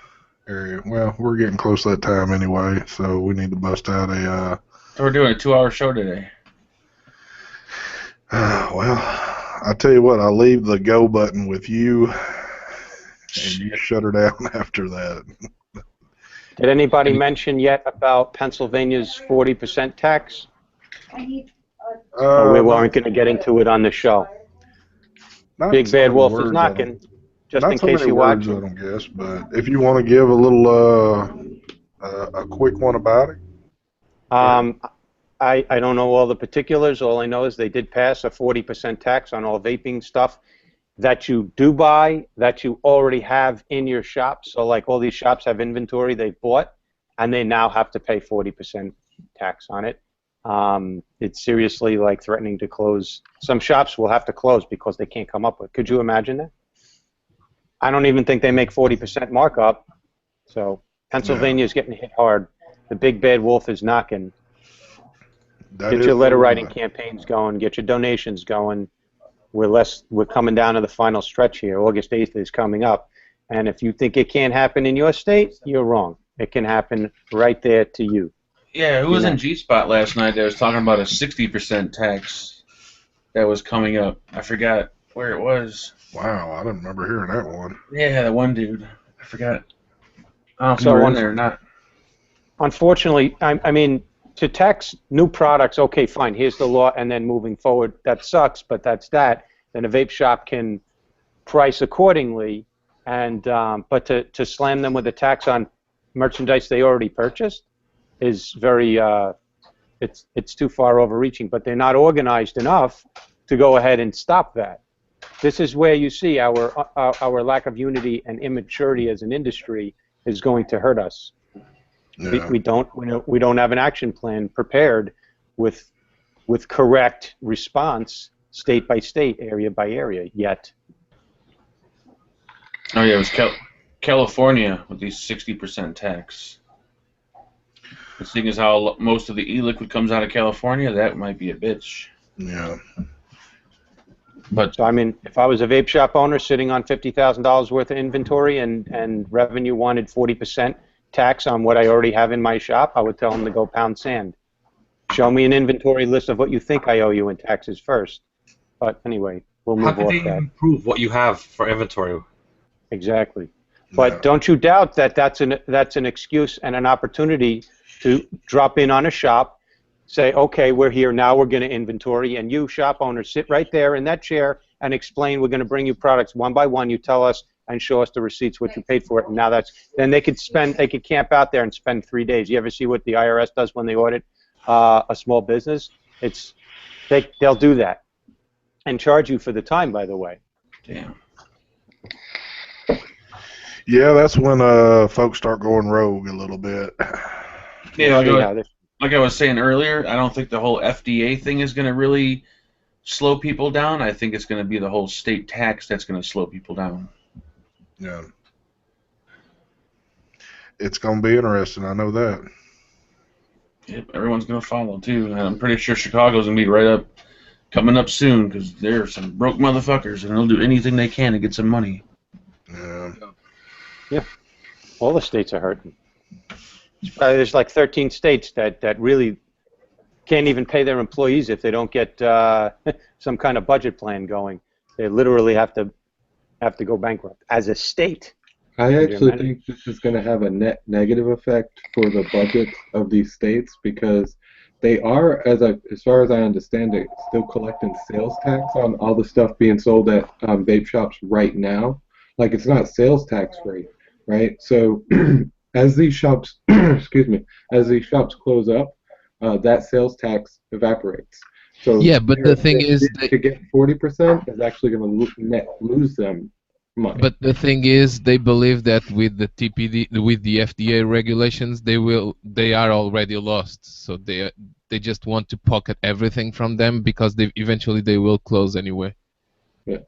area. Well, we're getting close to that time anyway, so we need to bust out a. So we're doing a 2-hour show today. Well, I tell you what, I'll leave the go button with you, and you shut her down after that. Did anybody mention yet about Pennsylvania's 40% tax? Or we weren't going to get into it on the show. Big so Bad many Wolf is words, knocking, just not in so case many you're words, watching. I don't guess, but if you want to give a little, a quick one about it. I don't know all the particulars. All I know is they did pass a 40% tax on all vaping stuff that you do buy, that you already have in your shop. So like all these shops have inventory they bought, and they now have to pay 40% tax on it. It's seriously like threatening to close. Some shops will have to close because they can't come up with. Could you imagine that? I don't even think they make 40% markup. So Pennsylvania is getting hit hard. The Big Bad Wolf is knocking. Get your letter writing campaigns going. Get your donations going. We're coming down to the final stretch here. August 8th is coming up. And if you think it can't happen in your state, you're wrong. It can happen right there to you. Yeah, who was in G-Spot last night that was talking about a 60% tax that was coming up? I forgot where it was. Wow, I don't remember hearing that one. Yeah, that one dude. I forgot. I don't know if you were in there or not. Unfortunately, I mean, to tax new products, okay, fine, here's the law, and then moving forward, that sucks, but that's that. Then a vape shop can price accordingly, and but to slam them with a tax on merchandise they already purchased is very, it's too far overreaching, but they're not organized enough to go ahead and stop that. This is where you see our lack of unity and immaturity as an industry is going to hurt us. Yeah. We don't have an action plan prepared with correct response state by state, area by area yet. Oh yeah, it was California with these 60% tax. The thing is how most of the e-liquid comes out of California, that might be a bitch. Yeah. But So I mean, if I was a vape shop owner sitting on $50,000 worth of inventory and revenue wanted 40% tax on what I already have in my shop, I would tell them to go pound sand. Show me an inventory list of what you think I owe you in taxes first. But anyway, we'll move off that. How can they improve what you have for inventory? Exactly. But don't you doubt that that's an excuse and an opportunity to drop in on a shop, say, okay, we're here, now we're going to inventory, and you, shop owners, sit right there in that chair and explain we're going to bring you products one by one. You tell us and show us the receipts, what you paid for it, and now then they could camp out there and spend 3 days. You ever see what the IRS does when they audit a small business? They'll do that and charge you for the time, by the way. damn. Yeah, that's when folks start going rogue a little bit. Yeah, like I was saying earlier, I don't think the whole FDA thing is going to really slow people down. I think it's going to be the whole state tax that's going to slow people down. Yeah. It's going to be interesting, I know that. Yep, everyone's going to follow, too. And I'm pretty sure Chicago's going to be coming up soon, because they're some broke motherfuckers, and they'll do anything they can to get some money. Yeah. Yeah. All the states are hurting. There's like 13 states that really can't even pay their employees if they don't get some kind of budget plan going. They literally have to go bankrupt as a state. I actually think this is going to have a net negative effect for the budget of these states because they are, as far as I understand it, still collecting sales tax on all the stuff being sold at vape shops right now. Like it's not sales tax free, right? So as these shops, as these shops close up, that sales tax evaporates. So yeah, but the thing is, to get 40% is actually going to lose them money. But the thing is, they believe that with the FDA regulations, they are already lost. So they just want to pocket everything from them because eventually they will close anyway. Yeah.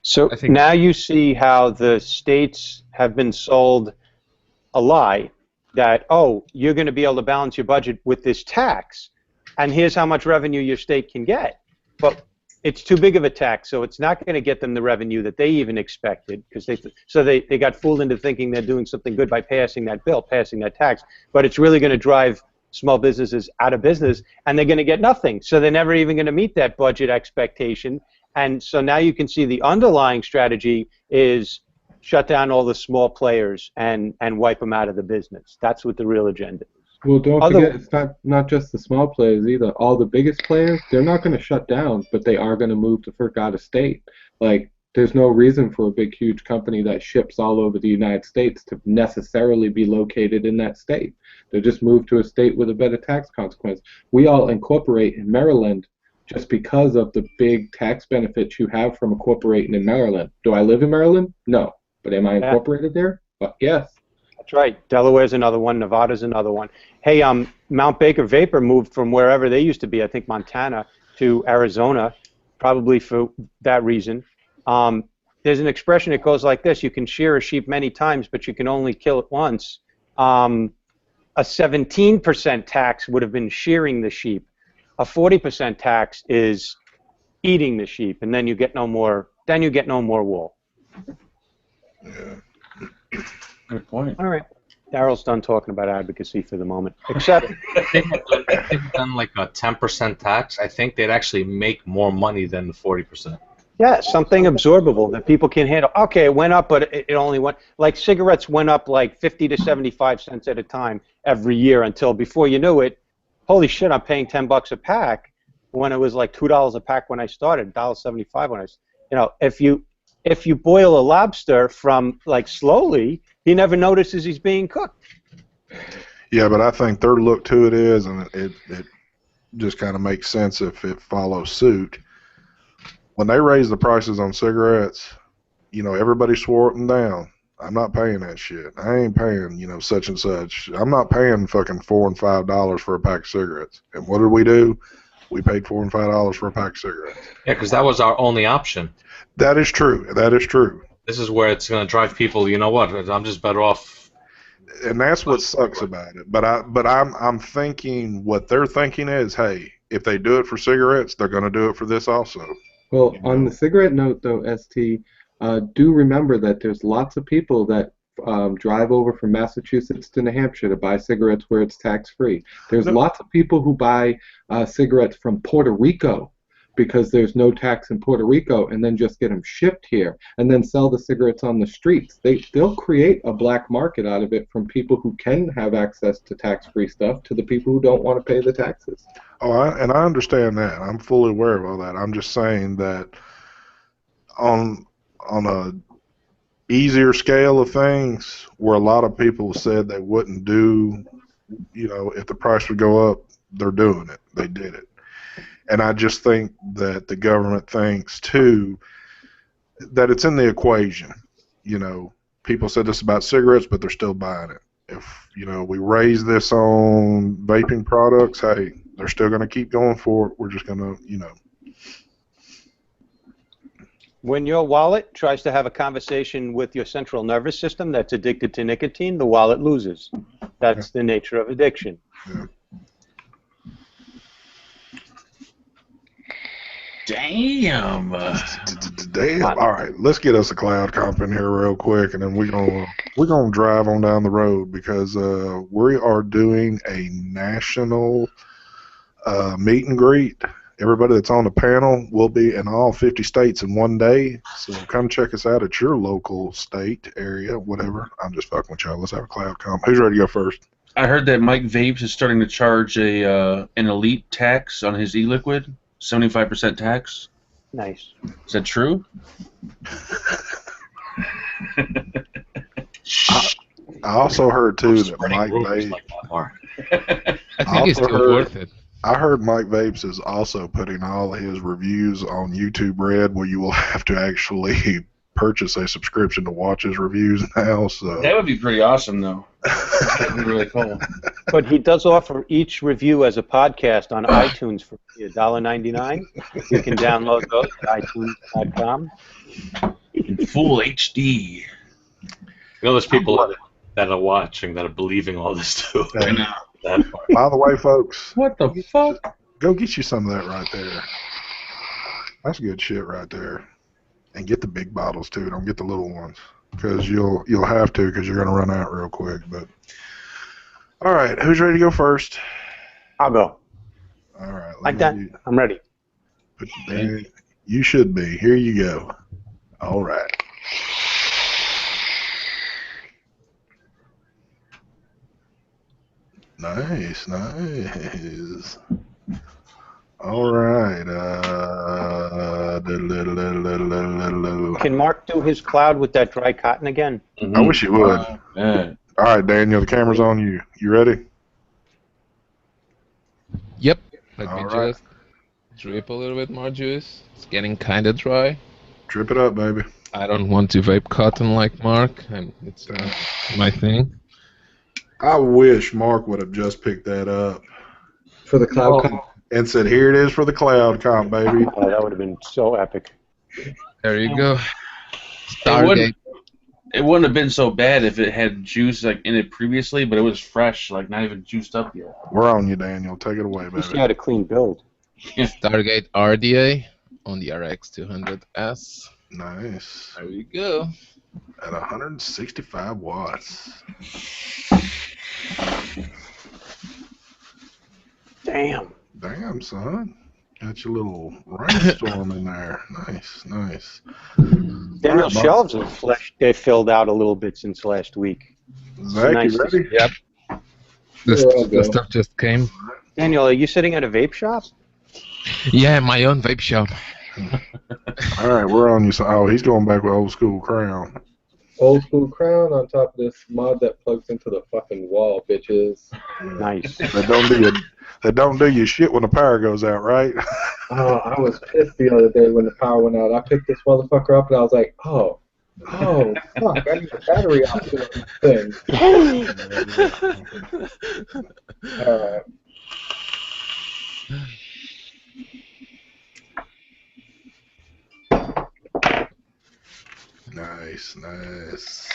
So now you see how the states have been sold a lie that, oh, you're going to be able to balance your budget with this tax, and here's how much revenue your state can get. But it's too big of a tax, so it's not going to get them the revenue that they even expected, because they got fooled into thinking they're doing something good by passing that bill, passing that tax, but it's really going to drive small businesses out of business, and they're going to get nothing, so they're never even going to meet that budget expectation. And so now you can see the underlying strategy is shut down all the small players and wipe them out of the business. That's what the real agenda is. Well, don't forget, it's not just the small players either. All the biggest players, they're not going to shut down, but they are going to move to work out of state. Like, there's no reason for a big, huge company that ships all over the United States to necessarily be located in that state. They'll just move to a state with a better tax consequence. We all incorporate in Maryland just because of the big tax benefits you have from incorporating in Maryland. Do I live in Maryland? No. But am I incorporated there? Yes. That's right. Delaware's another one. Nevada's another one. Hey, Mount Baker Vapor moved from wherever they used to be, I think Montana, to Arizona, probably for that reason. There's an expression that goes like this: you can shear a sheep many times, but you can only kill it once. A 17% tax would have been shearing the sheep. A 40% tax is eating the sheep, and then you get no more. Then you get no more wool. Yeah. Good point. All right. Daryl's done talking about advocacy for the moment. Except if they've done like a 10% tax, I think they'd actually make more money than the 40%. yeah, something absorbable that people can handle. Okay, it went up, but it only went, like cigarettes went up like 50 to 75 cents at a time every year until before you knew it, holy shit, I'm paying $10 a pack when it was like $2 a pack when I started, $1.75 when if you boil a lobster from like slowly, he never notices he's being cooked. Yeah, but I think their look to it is, and it just kind of makes sense if it follows suit. When they raised the prices on cigarettes, everybody swore them down. I'm not paying that shit. I ain't paying, such and such. I'm not paying fucking $4 and $5 for a pack of cigarettes. And what did we do? We paid $4 and $5 for a pack of cigarettes. Yeah, because that was our only option. That is true. That is true. This is where it's going to drive people. You know what? I'm just better off. And that's what sucks about it. But I'm thinking what they're thinking is, hey, if they do it for cigarettes, they're going to do it for this also. Well, on the cigarette note, though, ST, do remember that there's lots of people that drive over from Massachusetts to New Hampshire to buy cigarettes where it's tax-free. There's lots of people who buy cigarettes from Puerto Rico because there's no tax in Puerto Rico, and then just get them shipped here and then sell the cigarettes on the streets. They'll create a black market out of it, from people who can have access to tax-free stuff to the people who don't want to pay the taxes. Oh, and I understand that. I'm fully aware of all that. I'm just saying that on a easier scale of things, where a lot of people said they wouldn't do, if the price would go up, they're doing it. They did it. And I just think that the government thinks, too, that it's in the equation. People said this about cigarettes, but they're still buying it. If, we raise this on vaping products, hey, they're still going to keep going for it. We're just going to, When your wallet tries to have a conversation with your central nervous system that's addicted to nicotine, the wallet loses. That's the nature of addiction. Yeah. Damn. Damn. All right, let's get us a cloud comp in here real quick, and then we're gonna drive on down the road, because we are doing a national meet and greet. Everybody that's on the panel will be in all 50 states in one day, so come check us out at your local state, area, whatever. I'm just fucking with y'all. Let's have a cloud comp. Who's ready to go first? I heard that Mike Vapes is starting to charge an elite tax on his e-liquid, 75% tax. Nice. Is that true? I also heard, too, that Mike Vapes... Like that, Mark. I think it's still worth it. I heard Mike Vapes is also putting all of his reviews on YouTube Red, where you will have to actually purchase a subscription to watch his reviews now. So That would be pretty awesome, though. That would be really cool. But he does offer each review as a podcast on iTunes for $1.99. You can download those at iTunes.com. In full HD. There's people that are watching that are believing all this too. I know. That part. by the way, folks, What the fuck? go get you some of that right there. That's good shit right there. And get the big bottles too. Don't get the little ones because you'll have to because you're gonna run out real quick. But all right, who's ready to go first? I'll go. All right, Like that? I'm ready. You should be. Here you go. All right. Nice. All right. Can Mark do his cloud with that dry cotton again? I wish he would. Yeah. All right, Daniel, the camera's on you. You ready? Yep. Let me All right. just drip a little bit more juice. It's getting kind of dry. Drip it up, baby. I don't want to vape cotton like Mark, and it's not my thing. I wish Mark would have just picked that up For the cloud comp. and said, "Here it is for the cloud comp, baby." Oh, that would have been so epic. There you go. Stargate. It wouldn't have been so bad if it had juice like in it previously, but it was fresh, like not even juiced up yet. We're on you, Daniel. Take it away, At least you baby. had a clean build. Stargate RDA on the RX200S. Nice. There we go. At 165 watts. Damn. Damn, son. Got your little rainstorm in there. Nice. Daniel's shelves they filled out a little bit since last week. Zach, Nice. you ready? Yep. The stuff just came. Daniel, are you sitting at a vape shop? Yeah, my own vape shop. All right, we're on you. Oh, he's going back with old school crown. Old school crown on top of this mod that plugs into the fucking wall, bitches. Nice. They don't do you shit when the power goes out, right? Oh, I was pissed the other day when the power went out. I picked this motherfucker up and I was like, oh, fuck, I need a battery option on this thing. Alright. Nice.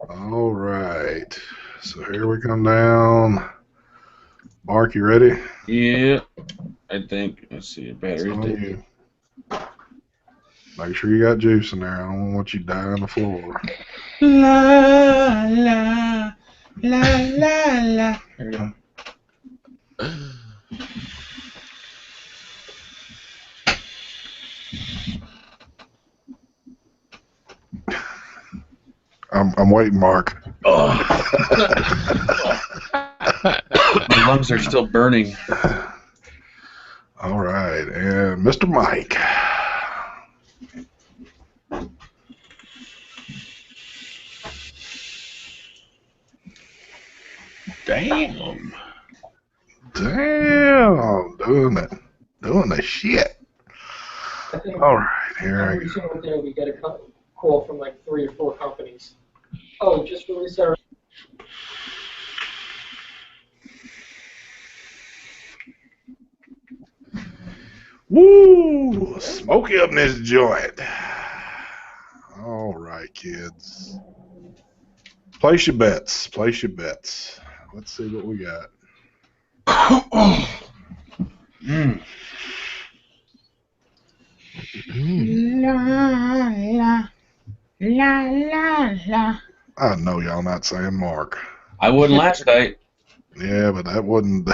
All right. So here we come down. Mark, you ready? Yeah, I think. Let's see, It's battery. on you. Make sure you got juice in there. I don't want you to die on the floor. La la la la la. There we go. I'm waiting, Mark. Oh. My lungs are still burning. All right, and Mr. Mike. Damn. Doing the shit. All right, here I go. We get a call from like 3 or 4 companies. Oh, just release our. Woo! Smoky up in this joint. All right, kids. Place your bets. Let's see what we got. Mm. I know y'all not saying Mark. I wouldn't last night. Yeah, but that wouldn't.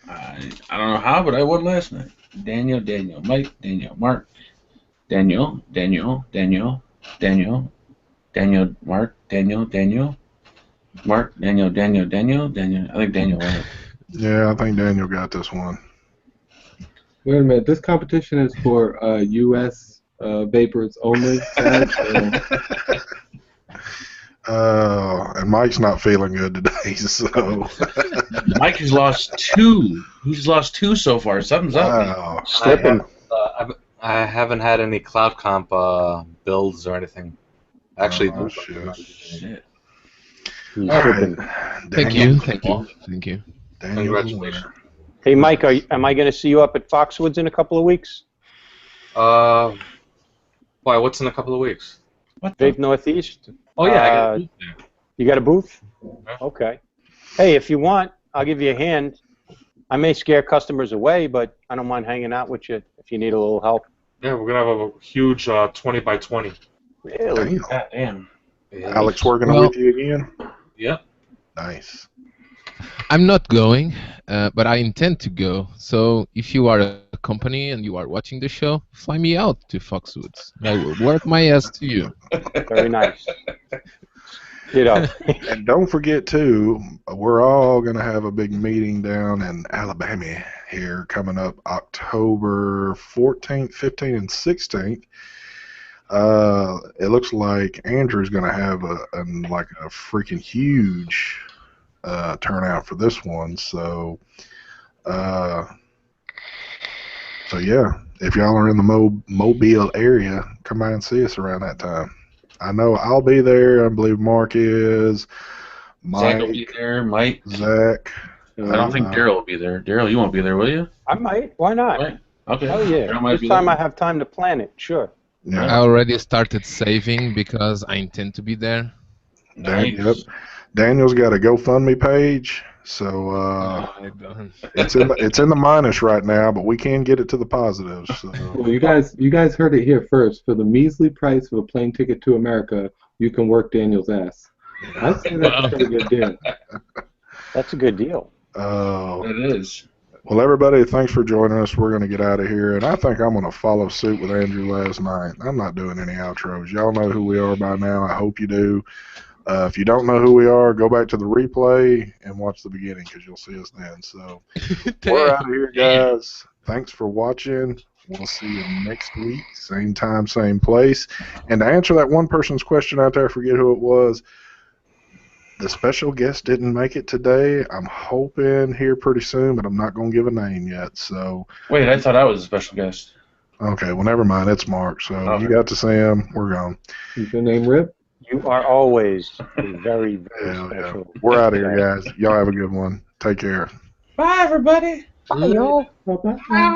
I don't know how, but I would last night. Daniel, Mike, Daniel, Mark, Daniel, Mark, Daniel, Mark, Daniel. I think Daniel won it. Yeah, I think Daniel got this one. Wait a minute, this competition is for U.S. Vapors only. And Mike's not feeling good today, so. Mike has lost 2. He's lost 2 so far. Something's up. Wow. Slipping. I haven't had any cloud comp builds or anything. Actually, Oh, shit. Shit. He's All slipping. right. Thank you. Daniel, Congratulations. Hey, Mike, am I going to see you up at Foxwoods in a couple of weeks? Why? What's in a couple of weeks? What the? Vape Northeast? Oh, yeah. I got a booth there. You got a booth? Yeah. Okay. Hey, if you want, I'll give you a hand. I may scare customers away, but I don't mind hanging out with you if you need a little help. Yeah, we're gonna have a huge 20 by 20. Really? Damn. God damn. Alex working Well- with you again? Yep. Nice. I'm not going, but I intend to go. So if you are a company and you are watching the show, fly me out to Foxwoods. I will work my ass to you. Very nice. Ditto. And don't forget, too, we're all going to have a big meeting down in Alabama here coming up October 14th, 15th, and 16th. It looks like Andrew's going to have a freaking huge turnout for this one. So yeah, if y'all are in the Mobile area, come by and see us around that time. I know I'll be there. I believe Mark is. Zach will Mike, be there. Mike. Zach. I don't think Daryl will be there. Daryl, you won't be there, will you? I might. Why not? Right. Okay. Hell yeah. Daryl might This be time there. I have time to plan it. Sure. Yeah. I already started saving because I intend to be there. Nice. Yep. Daniel's got a GoFundMe page, so I don't. it's in the minus right now, but we can get it to the positives. So. Well, you guys heard it here first. For the measly price of a plane ticket to America, you can work Daniel's ass. I'd say that's a pretty good deal. That's a good deal. It is. Well, everybody, thanks for joining us. We're going to get out of here, and I think I'm going to follow suit with Andrew last night. I'm not doing any outros. Y'all know who we are by now. I hope you do. If you don't know who we are, go back to the replay and watch the beginning because you'll see us then. So we're out of here, guys. Thanks for watching. We'll see you next week, same time, same place. And to answer that one person's question out there, I forget who it was, the special guest didn't make it today. I'm hoping here pretty soon, but I'm not going to give a name yet. So Wait, I thought I was a special guest. okay, well, never mind. It's Mark. So Okay. you got to see him. We're gone. Is your name Rip? You are always a very, very Hell yeah. special. We're out of here, guys. Y'all have a good one. Take care. Bye, everybody. Bye, y'all. Bye-bye.